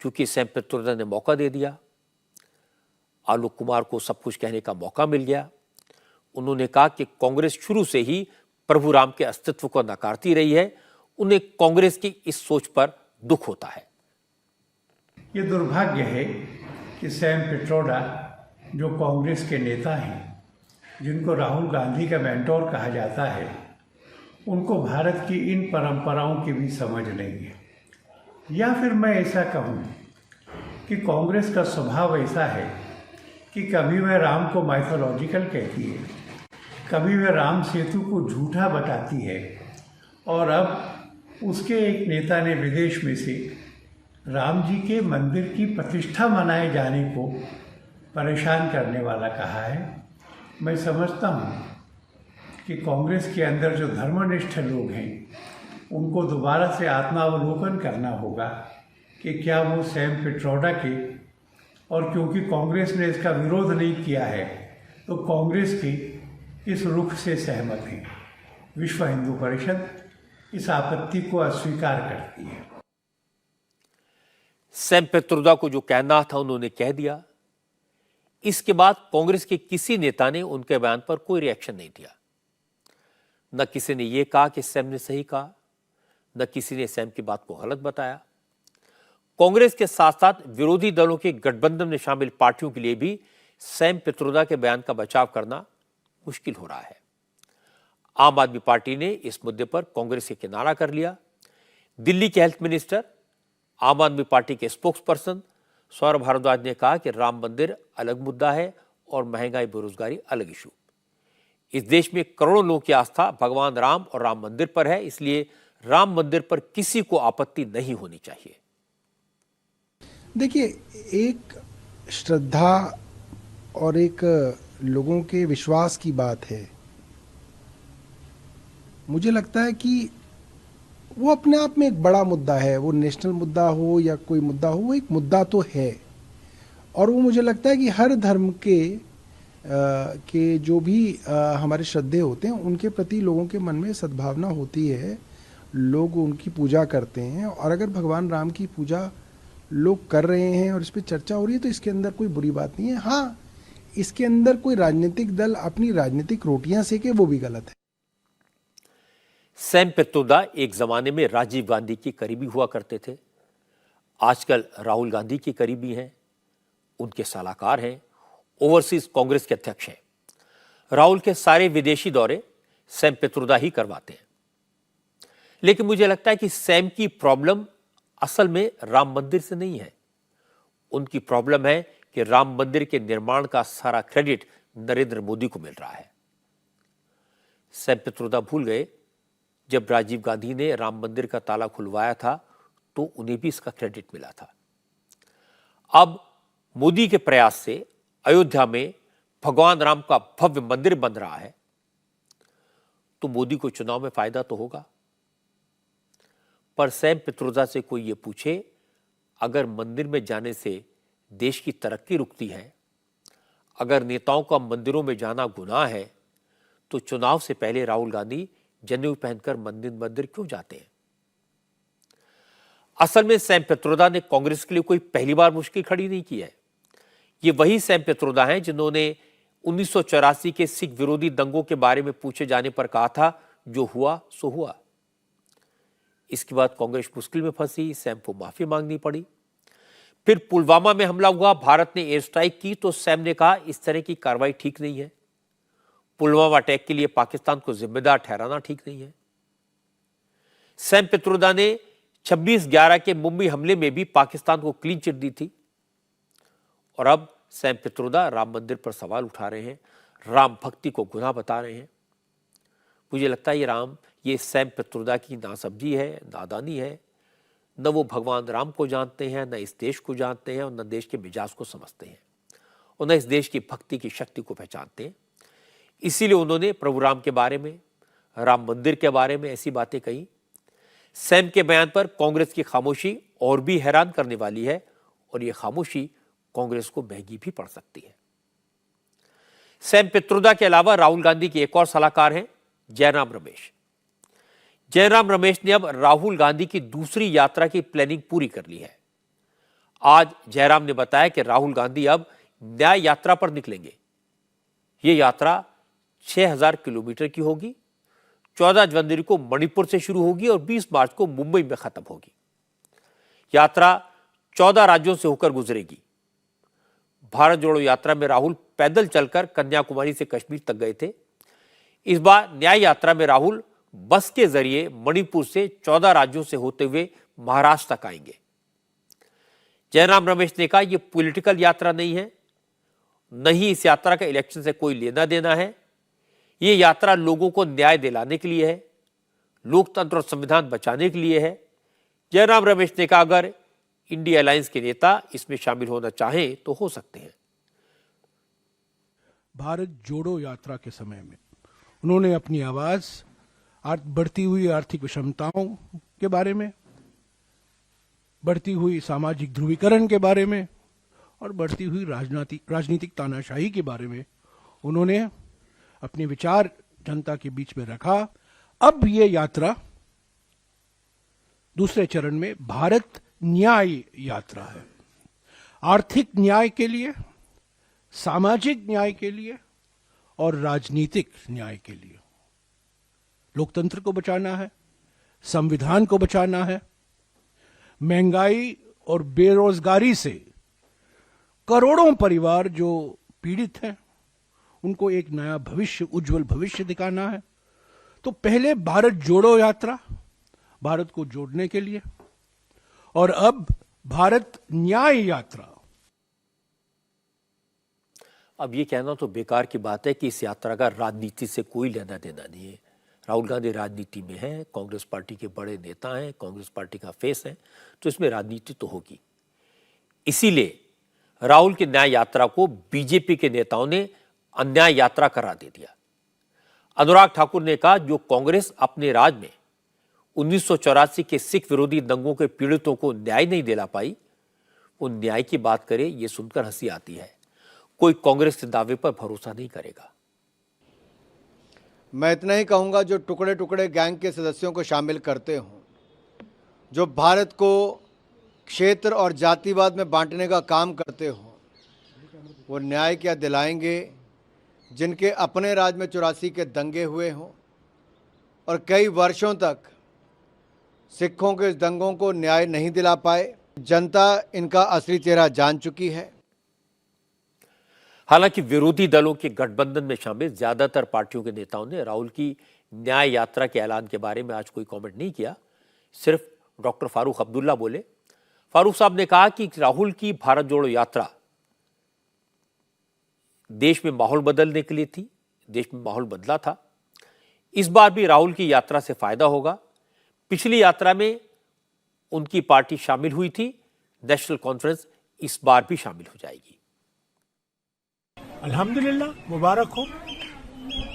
क्योंकि सैम पित्रोदा ने मौका दे दिया, आलोक कुमार को सब कुछ कहने का मौका मिल गया। उन्होंने कहा कि कांग्रेस शुरू से ही प्रभु राम के अस्तित्व को नकारती रही है। उन्हें कांग्रेस की इस सोच पर दुख होता है। ये दुर्भाग्य है कि सैम पित्रोदा जो कांग्रेस के नेता हैं, जिनको राहुल गांधी का मेंटोर कहा जाता है, उनको भारत की इन परंपराओं की भी समझ नहीं है। या फिर मैं ऐसा कहूँ कि कांग्रेस का स्वभाव ऐसा है कि कभी वह राम को माइथोलॉजिकल कहती है, कभी वह राम सेतु को झूठा बताती है, और अब उसके एक नेता ने विदेश में से राम जी के मंदिर की प्रतिष्ठा मनाए जाने को परेशान करने वाला कहा है। मैं समझता हूँ कि कांग्रेस के अंदर जो धर्मनिष्ठ लोग हैं, उनको दोबारा से आत्मावलोकन करना होगा कि क्या वो सैम पित्रोदा के, और क्योंकि कांग्रेस ने इसका विरोध नहीं किया है, तो कांग्रेस की इस रुख से सहमत है। विश्व हिंदू परिषद इस आपत्ति को अस्वीकार करती है। सैम पित्रोदा को जो कहना था उन्होंने कह दिया। इसके बाद कांग्रेस के किसी नेता ने उनके बयान पर कोई रिएक्शन नहीं दिया। न किसी ने यह कहा कि सैम ने सही कहा, न किसी ने सैम की बात को गलत बताया। कांग्रेस के साथ साथ विरोधी दलों के गठबंधन में शामिल पार्टियों के लिए भी सैम पित्रोदा के बयान का बचाव करना मुश्किल हो रहा है। आम आदमी पार्टी ने इस मुद्दे पर कांग्रेस से किनारा कर लिया। दिल्ली के हेल्थ मिनिस्टर, आम आदमी पार्टी के स्पोक्स पर्सन सौरभ भारद्वाज ने कहा कि राम मंदिर अलग मुद्दा है और महंगाई बेरोजगारी अलग इशू। इस देश में करोड़ों लोगों की आस्था भगवान राम और राम मंदिर पर है, इसलिए राम मंदिर पर किसी को आपत्ति नहीं होनी चाहिए। देखिए, एक श्रद्धा और एक लोगों के विश्वास की बात है। मुझे लगता है कि वो अपने आप में एक बड़ा मुद्दा है, वो नेशनल मुद्दा हो या कोई मुद्दा हो, वो एक मुद्दा तो है। और वो मुझे लगता है कि हर धर्म के जो भी हमारे श्रद्धे होते हैं, उनके प्रति लोगों के मन में सद्भावना होती है, लोग उनकी पूजा करते हैं। और अगर भगवान राम की पूजा लोग कर रहे हैं और इस पर चर्चा हो रही है, तो इसके अंदर कोई बुरी बात नहीं है। हाँ, इसके अंदर कोई राजनीतिक दल अपनी राजनीतिक रोटियां सेके, वो भी गलत है। सैम पित्रोदा एक जमाने में राजीव गांधी के करीबी हुआ करते थे। आजकल राहुल गांधी के करीबी हैं, उनके सलाहकार हैं, ओवरसीज कांग्रेस के अध्यक्ष हैं। राहुल के सारे विदेशी दौरे सैम पित्रोदा ही करवाते हैं। लेकिन मुझे लगता है कि सैम की प्रॉब्लम असल में राम मंदिर से नहीं है। उनकी प्रॉब्लम है कि राम मंदिर के निर्माण का सारा क्रेडिट नरेंद्र मोदी को मिल रहा है। सैम पित्रोदा भूल गए जब राजीव गांधी ने राम मंदिर का ताला खुलवाया था तो उन्हें भी इसका क्रेडिट मिला था। अब मोदी के प्रयास से अयोध्या में भगवान राम का भव्य मंदिर बन रहा है तो मोदी को चुनाव में फायदा तो होगा। पर सैम पित्रोदा से कोई ये पूछे, अगर मंदिर में जाने से देश की तरक्की रुकती है, अगर नेताओं का मंदिरों में जाना गुनाह है, तो चुनाव से पहले राहुल गांधी जनेऊ पहनकर मंदिर मंदिर क्यों जाते हैं? असल में सैम पित्रोदा ने कांग्रेस के लिए कोई पहली बार मुश्किल खड़ी नहीं की है। ये वही सैम पित्रोदा हैं जिन्होंने 1984 के सिख विरोधी दंगों के बारे में पूछे जाने पर कहा था, जो हुआ सो हुआ। इसके बाद कांग्रेस मुश्किल में फंसी, सैम को माफी मांगनी पड़ी। फिर पुलवामा में हमला हुआ, भारत ने एयर स्ट्राइक की तो सैम ने कहा इस तरह की कार्रवाई ठीक नहीं है। पुलवामा अटैक के लिए पाकिस्तान को जिम्मेदार ठहराना ठीक नहीं है। सैम पित्रोदा ने 26/11 के मुंबई हमले में भी पाकिस्तान को क्लीन चिट दी थी। और अब सैम पित्रोदा राम मंदिर पर सवाल उठा रहे हैं, राम भक्ति को गुनाह बता रहे हैं। मुझे लगता है ये सैम पित्रोदा की नासमझी है, नादानी है। न वो भगवान राम को जानते हैं, न इस देश को जानते हैं, और न देश के मिजाज को समझते हैं, और न इस देश की भक्ति की शक्ति को पहचानते हैं। इसीलिए उन्होंने प्रभु राम के बारे में, राम मंदिर के बारे में ऐसी बातें कही। सैम के बयान पर कांग्रेस की खामोशी और भी हैरान करने वाली है, और ये खामोशी कांग्रेस को महंगी भी पड़ सकती है। सैम पित्रोदा के अलावा राहुल गांधी के एक और सलाहकार हैं जयराम रमेश। जयराम रमेश ने अब राहुल गांधी की दूसरी यात्रा की प्लानिंग पूरी कर ली है। आज जयराम ने बताया कि राहुल गांधी अब न्याय यात्रा पर निकलेंगे। ये यात्रा 6000 किलोमीटर की होगी। 14 जनवरी को मणिपुर से शुरू होगी और 20 मार्च को मुंबई में खत्म होगी। यात्रा 14 राज्यों से होकर गुजरेगी। भारत जोड़ो यात्रा में राहुल पैदल चलकर कन्याकुमारी से कश्मीर तक गए थे। इस बार न्याय यात्रा में राहुल बस के जरिए मणिपुर से 14 राज्यों से होते हुए महाराष्ट्र तक आएंगे। जयराम रमेश ने कहा, यह पॉलिटिकल यात्रा नहीं है, न ही इस यात्रा का इलेक्शन से कोई लेना देना है। ये यात्रा लोगों को न्याय दिलाने के लिए है, लोकतंत्र और संविधान बचाने के लिए है। जयराम रमेश ने कहा, अगर इंडिया अलायंस के नेता इसमें शामिल होना चाहें तो हो सकते हैं। भारत जोड़ो यात्रा के समय में उन्होंने अपनी आवाज बढ़ती हुई आर्थिक विषमताओं के बारे में, बढ़ती हुई सामाजिक ध्रुवीकरण के बारे में और बढ़ती हुई राजनीतिक तानाशाही के बारे में उन्होंने अपने विचार जनता के बीच में रखा। अब ये यात्रा दूसरे चरण में भारत न्याय यात्रा है। आर्थिक न्याय के लिए, सामाजिक न्याय के लिए और राजनीतिक न्याय के लिए। लोकतंत्र को बचाना है, संविधान को बचाना है। महंगाई और बेरोजगारी से करोड़ों परिवार जो पीड़ित हैं, उनको एक नया भविष्य, उज्जवल भविष्य दिखाना है। तो पहले भारत जोड़ो यात्रा, भारत को जोड़ने के लिए, और अब भारत न्याय यात्रा। अब ये कहना तो बेकार की बात है कि इस यात्रा का राजनीति से कोई लेना देना नहीं है। राहुल गांधी राजनीति में है, कांग्रेस पार्टी के बड़े नेता हैं, कांग्रेस पार्टी का फेस है, तो इसमें राजनीति तो होगी। इसीलिए राहुल की न्याय यात्रा को बीजेपी के नेताओं ने अन्याय यात्रा करार दे दिया। अनुराग ठाकुर ने कहा, जो कांग्रेस अपने राज में 1984 के सिख विरोधी दंगों के पीड़ितों को न्याय नहीं दिला पाई, वो न्याय की बात करे, ये सुनकर हंसी आती है। कोई कांग्रेस के दावे पर भरोसा नहीं करेगा। मैं इतना ही कहूंगा, जो टुकड़े टुकड़े गैंग के सदस्यों को शामिल करते हों, जो भारत को क्षेत्र और जातिवाद में बांटने का काम करते हों, वो न्याय क्या दिलाएंगे जिनके अपने राज में 84 के दंगे हुए हों और कई वर्षों तक सिखों के इस दंगों को न्याय नहीं दिला पाए। जनता इनका असली चेहरा जान चुकी है। हालांकि विरोधी दलों के गठबंधन में शामिल ज्यादातर पार्टियों के नेताओं ने राहुल की न्याय यात्रा के ऐलान के बारे में आज कोई कमेंट नहीं किया। सिर्फ डॉक्टर फारूक अब्दुल्ला बोले। फारूक साहब ने कहा कि राहुल की भारत जोड़ो यात्रा देश में माहौल बदलने के लिए थी, देश में माहौल बदला था। इस बार भी राहुल की यात्रा से फायदा होगा। पिछली यात्रा में उनकी पार्टी शामिल हुई थी, नेशनल कॉन्फ्रेंस इस बार भी शामिल हो जाएगी। अल्हम्दुलिल्लाह, मुबारक हो।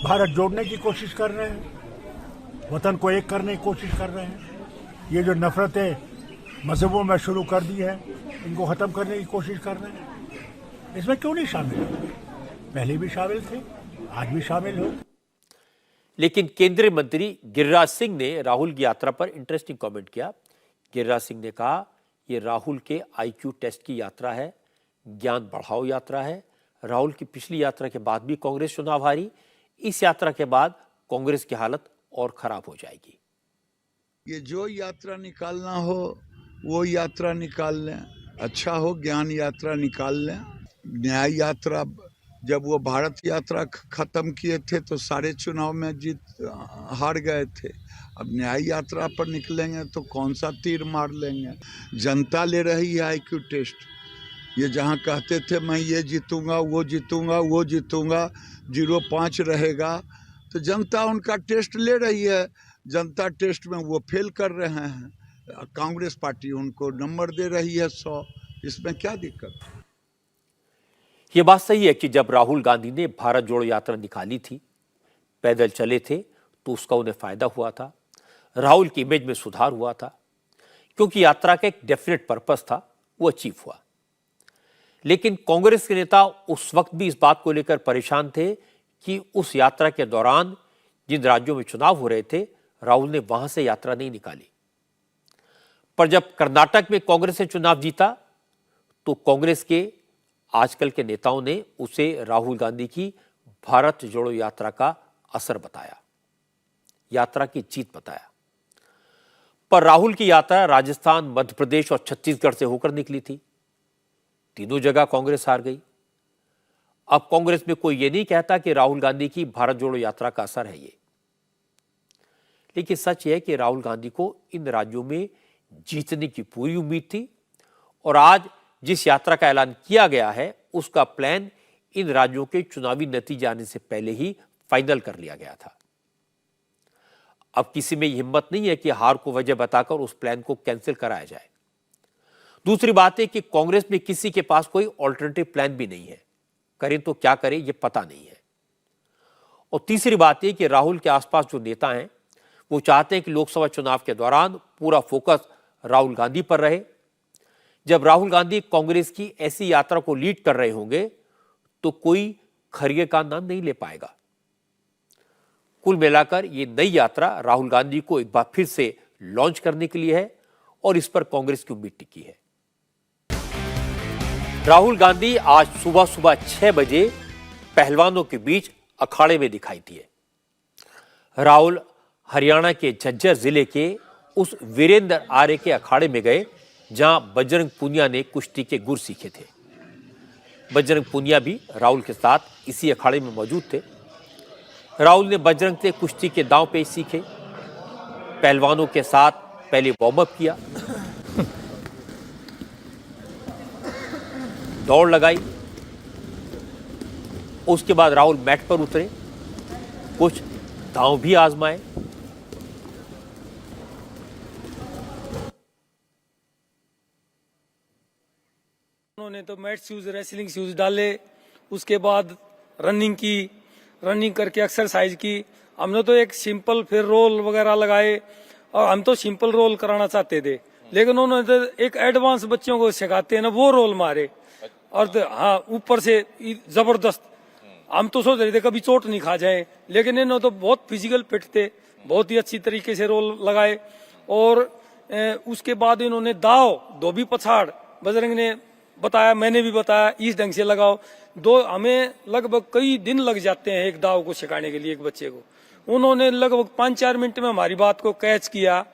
भारत जोड़ने की कोशिश कर रहे हैं, वतन को एक करने की कोशिश कर रहे हैं। ये जो नफरतें मजहबों में शुरू कर दी है, इनको ख़त्म करने की कोशिश कर रहे हैं। इसमें क्यों नहीं शामिल? पहले भी शामिल थे, आज भी शामिल हो। लेकिन केंद्रीय मंत्री गिरिराज सिंह ने राहुल की यात्रा पर इंटरेस्टिंग कमेंट किया। गिरिराज सिंह ने कहा, यह राहुल के आईक्यू टेस्ट की यात्रा है, ज्ञान बढ़ाओ यात्रा है। राहुल की पिछली यात्रा के बाद भी कांग्रेस चुनाव हारी। इस यात्रा के बाद कांग्रेस की हालत और खराब हो जाएगी। ये जो यात्रा निकालना हो वो यात्रा निकाल लें, अच्छा हो ज्ञान यात्रा निकाल लें। न्याय यात्रा, जब वो भारत यात्रा खत्म किए थे तो सारे चुनाव में हार गए थे। अब न्याय यात्रा पर निकलेंगे तो कौन सा तीर मार लेंगे? जनता ले रही है आईक्यू टेस्ट। ये जहाँ कहते थे मैं ये जीतूंगा, वो जीतूंगा, वो जीतूंगा, 0-5 रहेगा, तो जनता उनका टेस्ट ले रही है। जनता टेस्ट में वो फेल कर रहे हैं। कांग्रेस पार्टी उनको नंबर दे रही है 100। इसमें क्या दिक्कत? ये बात सही है कि जब राहुल गांधी ने भारत जोड़ो यात्रा निकाली थी, पैदल चले थे, तो उसका उन्हें फायदा हुआ था। राहुल की इमेज में सुधार हुआ था, क्योंकि यात्रा का एक डेफिनेट पर्पस था, वो अचीव हुआ। लेकिन कांग्रेस के नेता उस वक्त भी इस बात को लेकर परेशान थे कि उस यात्रा के दौरान जिन राज्यों में चुनाव हो रहे थे, राहुल ने वहां से यात्रा नहीं निकाली। पर जब कर्नाटक में कांग्रेस ने चुनाव जीता, तो कांग्रेस के आजकल के नेताओं ने उसे राहुल गांधी की भारत जोड़ो यात्रा का असर बताया, यात्रा की जीत बताया। पर राहुल की यात्रा राजस्थान, मध्य प्रदेश और छत्तीसगढ़ से होकर निकली थी। तीनों जगह कांग्रेस हार गई। अब कांग्रेस में कोई ये नहीं कहता कि राहुल गांधी की भारत जोड़ो यात्रा का असर है ये। लेकिन सच यह है कि राहुल गांधी को इन राज्यों में जीतने की पूरी उम्मीद थी, और आज जिस यात्रा का ऐलान किया गया है, उसका प्लान इन राज्यों के चुनावी नतीजे आने से पहले ही फाइनल कर लिया गया था। अब किसी में हिम्मत नहीं है कि हार को वजह बताकर उस प्लान को कैंसिल कराया जाए। दूसरी बात है कि कांग्रेस में किसी के पास कोई ऑल्टरनेटिव प्लान भी नहीं है, करें तो क्या करें ये पता नहीं है। और तीसरी बात यह कि राहुल के आसपास जो नेता हैं, वो चाहते हैं कि लोकसभा चुनाव के दौरान पूरा फोकस राहुल गांधी पर रहे। जब राहुल गांधी कांग्रेस की ऐसी यात्रा को लीड कर रहे होंगे, तो कोई खरगे का नाम नहीं ले पाएगा। कुल मिलाकर ये नई यात्रा राहुल गांधी को एक बार फिर से लॉन्च करने के लिए है, और इस पर कांग्रेस की उम्मीद टिकी है। राहुल गांधी आज सुबह 6 बजे पहलवानों के बीच अखाड़े में दिखाई दिए। राहुल हरियाणा के झज्जर जिले के उस वीरेंद्र आर्य के अखाड़े में गए, जहां बजरंग पूनिया ने कुश्ती के गुर सीखे थे। बजरंग पूनिया भी राहुल के साथ इसी अखाड़े में मौजूद थे। राहुल ने बजरंग से कुश्ती के दांव पेच सीखे, पहलवानों के साथ पहले वार्म अप किया, दौड़ लगाई। उसके बाद राहुल मैट पर उतरे, कुछ दांव भी आजमाए। उन्होंने तो मैट शूज, रेसलिंग शूज डाले, उसके बाद रनिंग की, रनिंग करके एक्सरसाइज की। हमने तो एक सिंपल फिर रोल वगैरह लगाए, और हम तो सिंपल रोल कराना चाहते थे, लेकिन उन्होंने तो एक एडवांस बच्चों को सिखाते हैं ना, वो रोल मारे। और तो हाँ, ऊपर से जबरदस्त। हम तो सोच रहे थे कभी चोट नहीं खा जाए, लेकिन इन्होंने तो बहुत फिजिकल फिट थे, बहुत ही अच्छी तरीके से रोल लगाए। और उसके बाद इन्होंने दाव, धोबी पछाड़, बजरंग ने बताया, मैंने भी बताया, इस ढंग से लगाओ। हमें लगभग कई दिन लग जाते हैं एक दाव को सिखाने के लिए एक बच्चे को। उन्होंने लगभग 5-4 मिनट में हमारी बात को कैच किया,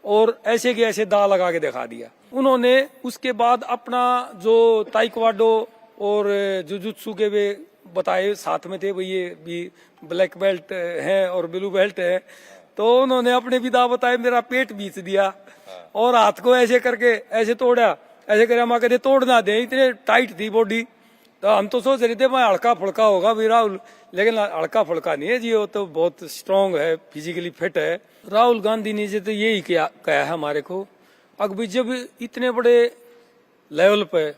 और ऐसे के ऐसे दाव लगा के दिखा दिया उन्होंने। उसके बाद अपना जो ताइक्वांडो और जुजुत्सु के वे बताए साथ में थे, भाई ये भी ब्लैक बेल्ट है और ब्लू बेल्ट है, तो उन्होंने अपने भी दाव बताए, मेरा पेट बीच दिया और हाथ को ऐसे करके ऐसे तोड़ा, ऐसे करे हम कहते तोड़ना दे, इतने टाइट थी बॉडी। तो हम तो सोच रहे थे मैं हल्का फुल्का होगा भी राहुल, लेकिन हल्का फुल्का नहीं है जी, वो तो बहुत स्ट्रांग है, फिजिकली फिट है। राहुल गांधी ने जो तो यही कहा है हमारे को, अगर जब इतने बड़े लेवल पे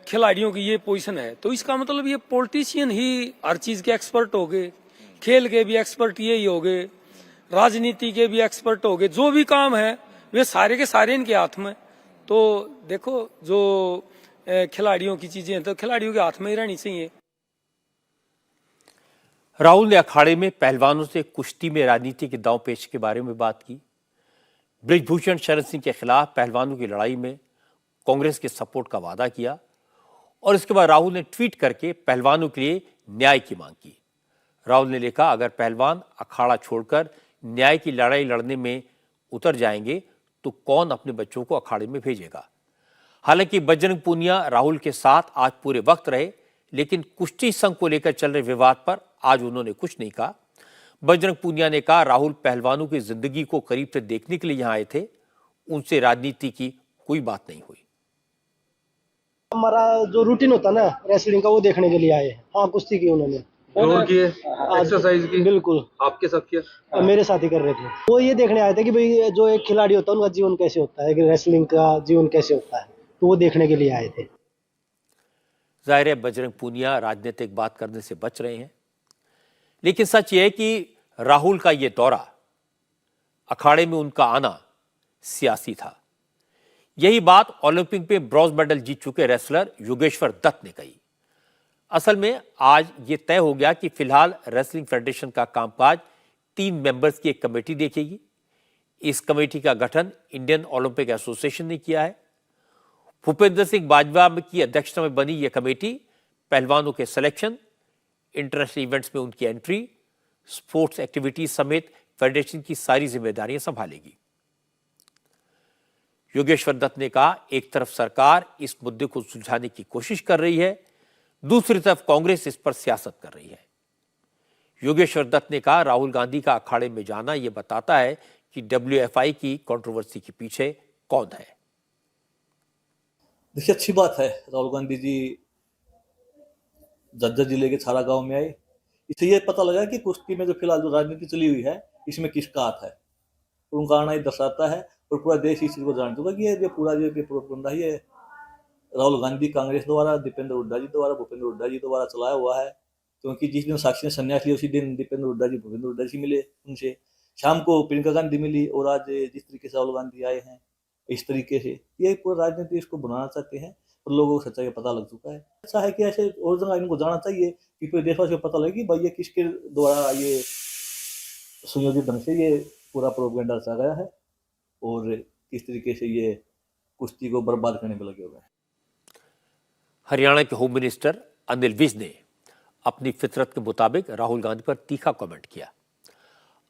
खिलाड़ियों की ये पोजीशन है तो इसका मतलब ये पॉलिटिशियन ही हर चीज के एक्सपर्ट हो गए, खेल के भी एक्सपर्ट यही हो गए, राजनीति के भी एक्सपर्ट हो गए, जो भी काम है वे सारे के सारे इनके हाथ में। तो देखो जो खिलाड़ियों की चीजें हैं तो खिलाड़ियों के हाथ में ही रहनी चाहिए। राहुल ने अखाड़े में पहलवानों से कुश्ती में राजनीति के दांव पेच के बारे में बात की। बृजभूषण शरण सिंह के खिलाफ पहलवानों की लड़ाई में कांग्रेस के सपोर्ट का वादा किया और इसके बाद राहुल ने ट्वीट करके पहलवानों के लिए न्याय की मांग की। राहुल ने लिखा, अगर पहलवान अखाड़ा छोड़कर न्याय की लड़ाई लड़ने में उतर जाएंगे तो कौन अपने बच्चों को अखाड़े में भेजेगा। हालांकि बजरंग पूनिया राहुल के साथ आज पूरे वक्त रहे, लेकिन कुश्ती संघ को लेकर चल रहे विवाद पर आज उन्होंने कुछ नहीं कहा। बजरंग पूनिया ने कहा, राहुल पहलवानों की जिंदगी को करीब से देखने के लिए यहां आए थे, उनसे राजनीति की कोई बात नहीं हुई। हमारा जो रूटीन होता है ना रेसलिंग का, वो देखने के लिए आए। हाँ, कुश्ती की उन्होंने, जोर की एक्सरसाइज की, बिल्कुल आपके साथ किया, मेरे साथ ही कर रहे थे। वो ये देखने आए थे कि भाई जो एक खिलाड़ी होता है उनका जीवन कैसे होता है, रेसलिंग का जीवन कैसे होता है, तो वो देखने के लिए आए थे। जाहिर है बजरंग पूनिया राजनीतिक बात करने से बच रहे हैं, लेकिन सच यह है कि राहुल का यह दौरा, अखाड़े में उनका आना सियासी था। यही बात ओलंपिक में ब्रॉन्ज मेडल जीत चुके रेसलर योगेश्वर दत्त ने कही। असल में आज ये तय हो गया कि फिलहाल रेसलिंग फेडरेशन का कामकाज 3 मेंबर्स की एक कमेटी देखेगी। इस कमेटी का गठन इंडियन ओलंपिक एसोसिएशन ने किया है। भूपेंद्र सिंह बाजवा की अध्यक्षता में बनी यह कमेटी पहलवानों के सिलेक्शन, इंटरनेशनल इवेंट्स में उनकी एंट्री, स्पोर्ट्स एक्टिविटीज समेत फेडरेशन की सारी जिम्मेदारियां संभालेगी। योगेश्वर दत्त ने कहा, एक तरफ सरकार इस मुद्दे को सुलझाने की कोशिश कर रही है, दूसरी तरफ कांग्रेस इस पर सियासत कर रही है। योगेश्वर दत्त ने कहा, राहुल गांधी का अखाड़े में जाना यह बताता है कि WFI की कंट्रोवर्सी के पीछे कौन है। देखिए, अच्छी बात है राहुल गांधी जी झज्जर जिले के छारा गांव में आए। इससे यह पता लगा कि कुश्ती में जो फिलहाल जो राजनीति चली हुई है इसमें किसका हाथ है, उनका आना ही दर्शाता है और पूरा देश इस चीज को जान चुका कि ये पूरा जो प्रोपगंडा ही है राहुल गांधी कांग्रेस द्वारा, दीपेंद्र हुड्डा जी द्वारा, भूपेंद्र हुड्डा जी द्वारा चलाया हुआ है। क्योंकि जिस दिन साक्षी ने संन्यास लिया उसी दिन दीपेंद्र हुड्डा जी, भूपेंद्र हुड्डा जी मिले उनसे, शाम को प्रियंका गांधी मिली और आज जिस तरीके से राहुल गांधी आए हैं इस तरीके से, ये पूरा राजनीति इसको बनाना चाहते हैं और लोगों को सच्चाई का पता लग चुका है। अच्छा है कि ऐसे और जगह इनको जाना चाहिए कि पूरे देशवासियों को पता लगे कि भाई ये किसके द्वारा ये सुनियोजित ढंग से ये पूरा प्रोपगेंडा रचा गया है और किस तरीके से ये कुश्ती को बर्बाद करने में लगे हुए हैं। हरियाणा के होम मिनिस्टर अनिल विज ने अपनी फितरत के मुताबिक राहुल गांधी पर तीखा कमेंट किया।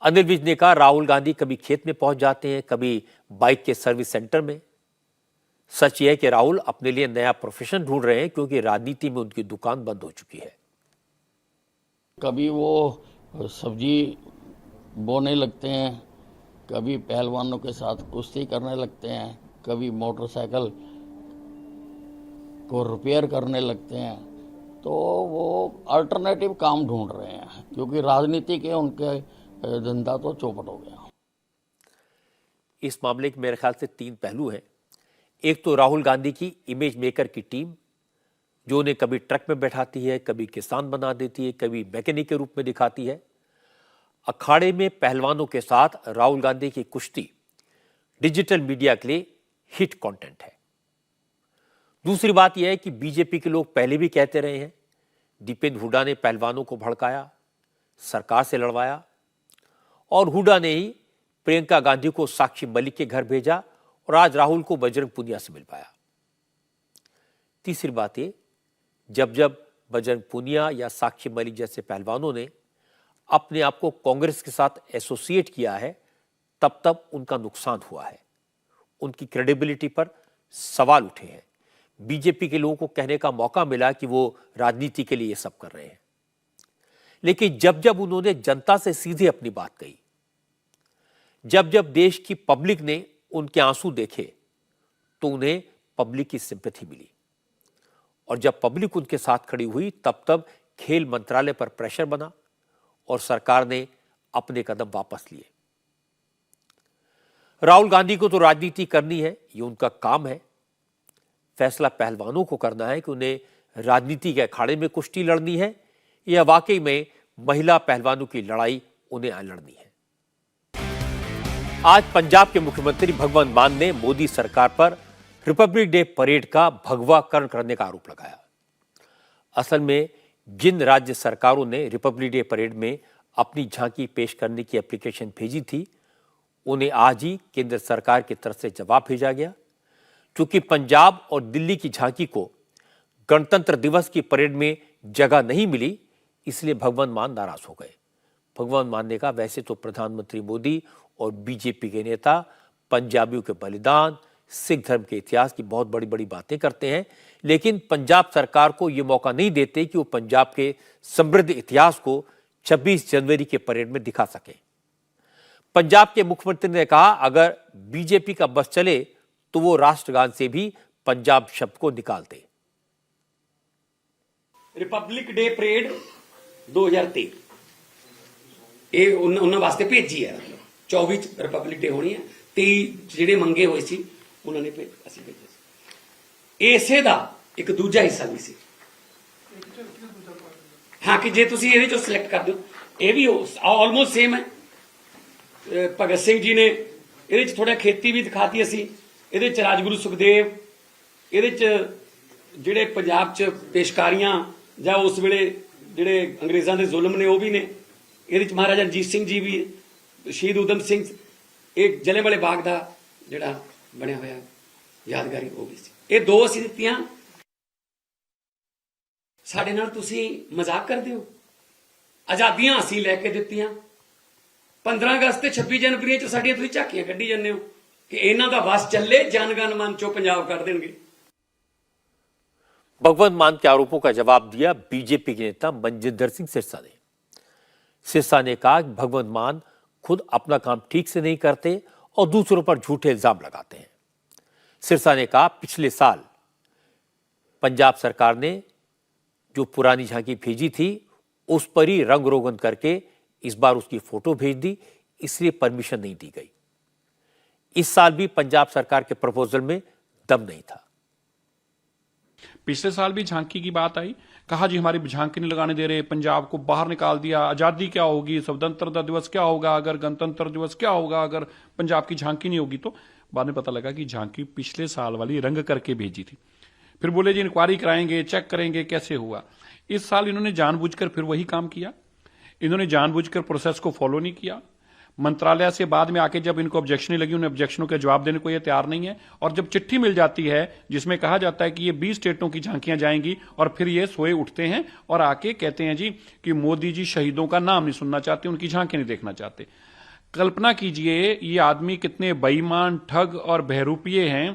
अनिल विज ने कहा, राहुल गांधी कभी खेत में पहुंच जाते हैं, कभी बाइक के सर्विस सेंटर में। सच यह है कि राहुल अपने लिए नया प्रोफेशन ढूंढ रहे हैं क्योंकि राजनीति में उनकी दुकान बंद हो चुकी है। कभी वो सब्जी बोने लगते हैं, कभी पहलवानों के साथ कुश्ती करने लगते हैं, कभी मोटरसाइकिल को रिपेयर करने लगते हैं। तो वो अल्टरनेटिव काम ढूंढ रहे हैं क्योंकि राजनीति के उनके धंधा तो चौपट हो गया। इस मामले के मेरे ख्याल से 3 पहलू हैं। एक तो राहुल गांधी की इमेज मेकर की टीम, जो उन्हें कभी ट्रक में बैठाती है, कभी किसान बना देती है, कभी मैकेनिक के रूप में दिखाती है। अखाड़े में पहलवानों के साथ राहुल गांधी की कुश्ती डिजिटल मीडिया के लिए हिट कंटेंट है। दूसरी बात यह है कि बीजेपी के लोग पहले भी कहते रहे हैं, दीपेंद्र हुड्डा ने पहलवानों को भड़काया, सरकार से लड़वाया और हुड्डा ने ही प्रियंका गांधी को साक्षी मलिक के घर भेजा और आज राहुल को बजरंग पूनिया से मिल पाया। तीसरी बात ये, जब जब बजरंग पूनिया या साक्षी मलिक जैसे पहलवानों ने अपने आप को कांग्रेस के साथ एसोसिएट किया है, तब तब उनका नुकसान हुआ है। उनकी क्रेडिबिलिटी पर सवाल उठे हैं। बीजेपी के लोगों को कहने का मौका मिला कि वो राजनीति के लिए ये सब कर रहे हैं, लेकिन जब जब उन्होंने जनता से सीधे अपनी बात कही, जब जब देश की पब्लिक ने उनके आंसू देखे, तो उन्हें पब्लिक की सिंपैथी मिली। और जब पब्लिक उनके साथ खड़ी हुई, तब तब खेल मंत्रालय पर प्रेशर बना और सरकार ने अपने कदम वापस लिए। राहुल गांधी को तो राजनीति करनी है, ये उनका काम है। फैसला पहलवानों को करना है कि उन्हें राजनीति के अखाड़े में कुश्ती लड़नी है या वाकई में महिला पहलवानों की लड़ाई उन्हें लड़नी है। आज पंजाब के मुख्यमंत्री भगवंत मान ने मोदी सरकार पर रिपब्लिक डे परेड का भगवाकरण करने का आरोप लगाया। असल में जिन राज्य सरकारों ने रिपब्लिक डे परेड में अपनी झांकी पेश करने की एप्लीकेशन भेजी थी, उन्हें आज ही केंद्र सरकार की तरफ से जवाब भेजा गया। चूंकि पंजाब और दिल्ली की झांकी को गणतंत्र दिवस की परेड में जगह नहीं मिली, इसलिए भगवंत मान नाराज हो गए। भगवंत मान ने कहा, वैसे तो प्रधानमंत्री मोदी और बीजेपी के नेता पंजाबियों के बलिदान, सिख धर्म के इतिहास की बहुत बड़ी बड़ी बातें करते हैं, लेकिन पंजाब सरकार को यह मौका नहीं देते कि वो पंजाब के समृद्ध इतिहास को 26 जनवरी के परेड में दिखा सके। पंजाब के मुख्यमंत्री ने कहा, अगर बीजेपी का बस चले तो वो राष्ट्रगान से भी पंजाब शब्द को निकाल दे। रिपब्लिक डे परेड 2023 ਇਹ ਉਹਨਾਂ ਵਾਸਤੇ ਭੇਜੀ ਹੈ। 24 ਰਿਪਬਲਿਕ ਡੇ ਹੋਣੀ ਹੈ, 23 ਜਿਹੜੇ ਮੰਗੇ ਹੋਏ ਸੀ ਉਹਨਾਂ ਨੇ ਅਸੀਂ ਭੇਜੇ ਸੀ। ਇਸੇ ਦਾ ਇੱਕ ਦੂਜਾ ਹਿੱਸਾ ਵੀ ਸੀ। ਹਾਂ ਕਿ ਜੇ ਤੁਸੀਂ ਇਹਦੇ ਚੋਂ ਸਿਲੈਕਟ ਕਰ ਦਿਓ, ਇਹ ਵੀ ਆਲਮੋਸਟ ਸੇਮ ਹੈ। ਭਗਤ ਸਿੰਘ ਜੀ ਨੇ ਇਹਦੇ ਚ ਥੋੜਾ ਖੇਤੀ ਵੀ ਦਿਖਾਤੀ ਅਸੀਂ, ਇਹਦੇ ਚ ਰਾਜਗੁਰੂ ਸੁਖਦੇਵ, ਇਹਦੇ ਚ ਜਿਹੜੇ ਪੰਜਾਬ ਚ ਪੇਸ਼ਕਾਰੀਆਂ ਜਾਂ ਉਸ ਵੇਲੇ ਜਿਹੜੇ ਅੰਗਰੇਜ਼ਾਂ ਦੇ ਜ਼ੁਲਮ ਨੇ ਉਹ ਵੀ ਨੇ। ਇਹਦੇ ਚ ਮਹਾਰਾਜਾ ਰਣਜੀਤ ਸਿੰਘ ਜੀ ਵੀ, ਸ਼ਹੀਦ ਊਧਮ ਸਿੰਘ, ਇਹ ਜਲਿਆਂਵਾਲੇ ਬਾਗ ਦਾ ਜਿਹੜਾ ਬਣਿਆ ਹੋਇਆ ਯਾਦਗਾਰੀ ਉਹ ਵੀ ਸੀ। ਇਹ ਦੋ ਅਸੀਂ ਦਿੱਤੀਆਂ। ਸਾਡੇ ਨਾਲ ਤੁਸੀਂ ਮਜ਼ਾਕ ਕਰਦੇ ਹੋ। ਆਜ਼ਾਦੀਆਂ ਅਸੀਂ ਲੈ ਕੇ ਦਿੱਤੀਆਂ। 15 ਅਗਸਤ ਤੇ 26 ਜਨਵਰੀ ਚ ਸਾਡੀਆਂ ਤੁਸੀਂ ਝਾਕੀਆਂ ਕੱਢੀ ਜਾਂਦੇ ਹੋ ਕਿ ਇਹਨਾਂ ਦਾ ਵਸ ਚੱਲੇ, ਜਨਗਣ ਮਨ ਚੋਂ ਪੰਜਾਬ ਕੱਢ ਦੇਣਗੇ। भगवंत मान के आरोपों का जवाब दिया बीजेपी के नेता मनजिंदर सिंह सिरसा ने। सिरसा ने कहा कि भगवंत मान खुद अपना काम ठीक से नहीं करते और दूसरों पर झूठे इल्जाम लगाते हैं। सिरसा ने कहा, पिछले साल पंजाब सरकार ने जो पुरानी झांकी भेजी थी उस पर ही रंग रोगन करके इस बार उसकी फोटो भेज दी, इसलिए परमिशन नहीं दी गई। इस साल भी पंजाब सरकार के प्रपोजल में दम नहीं था। पिछले साल भी झांकी की बात आई, कहा जी हमारी झांकी नहीं लगाने दे रहे, पंजाब को बाहर निकाल दिया। आजादी क्या होगी, स्वतंत्रता दिवस क्या होगा अगर, गणतंत्र दिवस क्या होगा अगर पंजाब की झांकी नहीं होगी। तो बाद में पता लगा कि झांकी पिछले साल वाली रंग करके भेजी थी। फिर बोले जी इंक्वायरी कराएंगे, चेक करेंगे कैसे हुआ। इस साल इन्होंने जानबूझकर फिर वही काम किया। इन्होंने जानबूझकर प्रोसेस को फॉलो नहीं किया। मंत्रालय से बाद में आके जब इनको ऑब्जेक्शन लगी, उन्हें ऑब्जेक्शनों के जवाब देने को ये तैयार नहीं है। और जब चिट्ठी मिल जाती है जिसमें कहा जाता है कि ये 20 स्टेटों की झांकियां जाएंगी, और फिर ये सोए उठते हैं और आके कहते हैं जी कि मोदी जी शहीदों का नाम नहीं सुनना चाहते, उनकी झांकी नहीं देखना चाहते। कल्पना कीजिए ये आदमी कितने बेईमान, ठग और बहरूपिये हैं।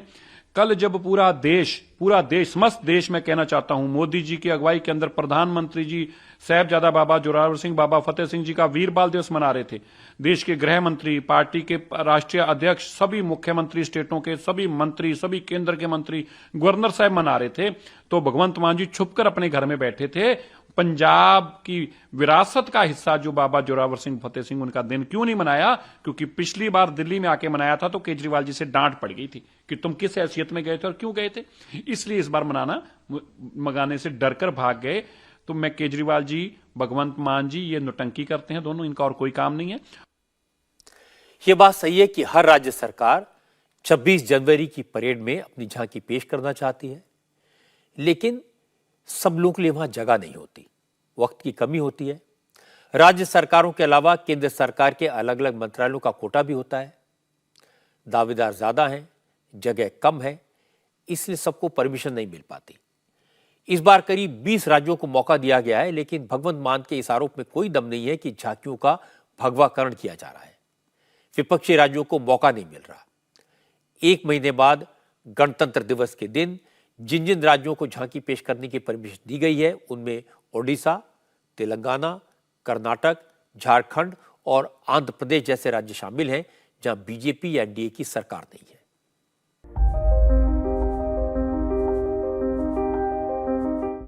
कल जब पूरा देश समस्त देश में कहना चाहता हूं, मोदी जी की अगुवाई के अंदर प्रधानमंत्री जी साहिबजादा बाबा जोरावर सिंह, बाबा फतेह सिंह जी का वीर बाल दिवस मना रहे थे। देश के गृह मंत्री, पार्टी के राष्ट्रीय अध्यक्ष, सभी मुख्यमंत्री स्टेटों के, सभी मंत्री, सभी केंद्र के मंत्री, गवर्नर साहब मना रहे थे, तो भगवंत मान जी छुपकर अपने घर में बैठे थे। पंजाब की विरासत का हिस्सा जो बाबा जोरावर सिंह, फतेह सिंह, उनका दिन क्यों नहीं मनाया? क्योंकि पिछली बार दिल्ली में आके मनाया था तो केजरीवाल जी से डांट पड़ गई थी कि तुम किस हैसियत में गए थे और क्यों गए थे। इसलिए इस बार मनाने से डरकर भाग गए। तो मैं केजरीवाल जी, भगवंत मान जी ये नौटंकी करते हैं दोनों, इनका और कोई काम नहीं है। यह बात सही है कि हर राज्य सरकार 26 जनवरी की परेड में अपनी झांकी पेश करना चाहती है, लेकिन सब लोगों के लिए वहां जगह नहीं होती, वक्त की कमी होती है। राज्य सरकारों के अलावा केंद्र सरकार के अलग अलग मंत्रालयों का कोटा भी होता है। दावेदार ज्यादा हैं, जगह कम है, इसलिए सबको परमिशन नहीं मिल पाती। इस बार करीब 20 राज्यों को मौका दिया गया है, लेकिन भगवंत मान के इस आरोप में कोई दम नहीं है कि झांकियों का भगवाकरण किया जा रहा है। विपक्षी राज्यों को मौका नहीं मिल रहा। एक महीने बाद गणतंत्र दिवस के दिन जिन जिन राज्यों को झांकी पेश करने की परमिशन दी गई है उनमें ओडिशा, तेलंगाना, कर्नाटक, झारखंड और आंध्र प्रदेश जैसे राज्य शामिल हैं जहां बीजेपी या एनडीए की सरकार नहीं है।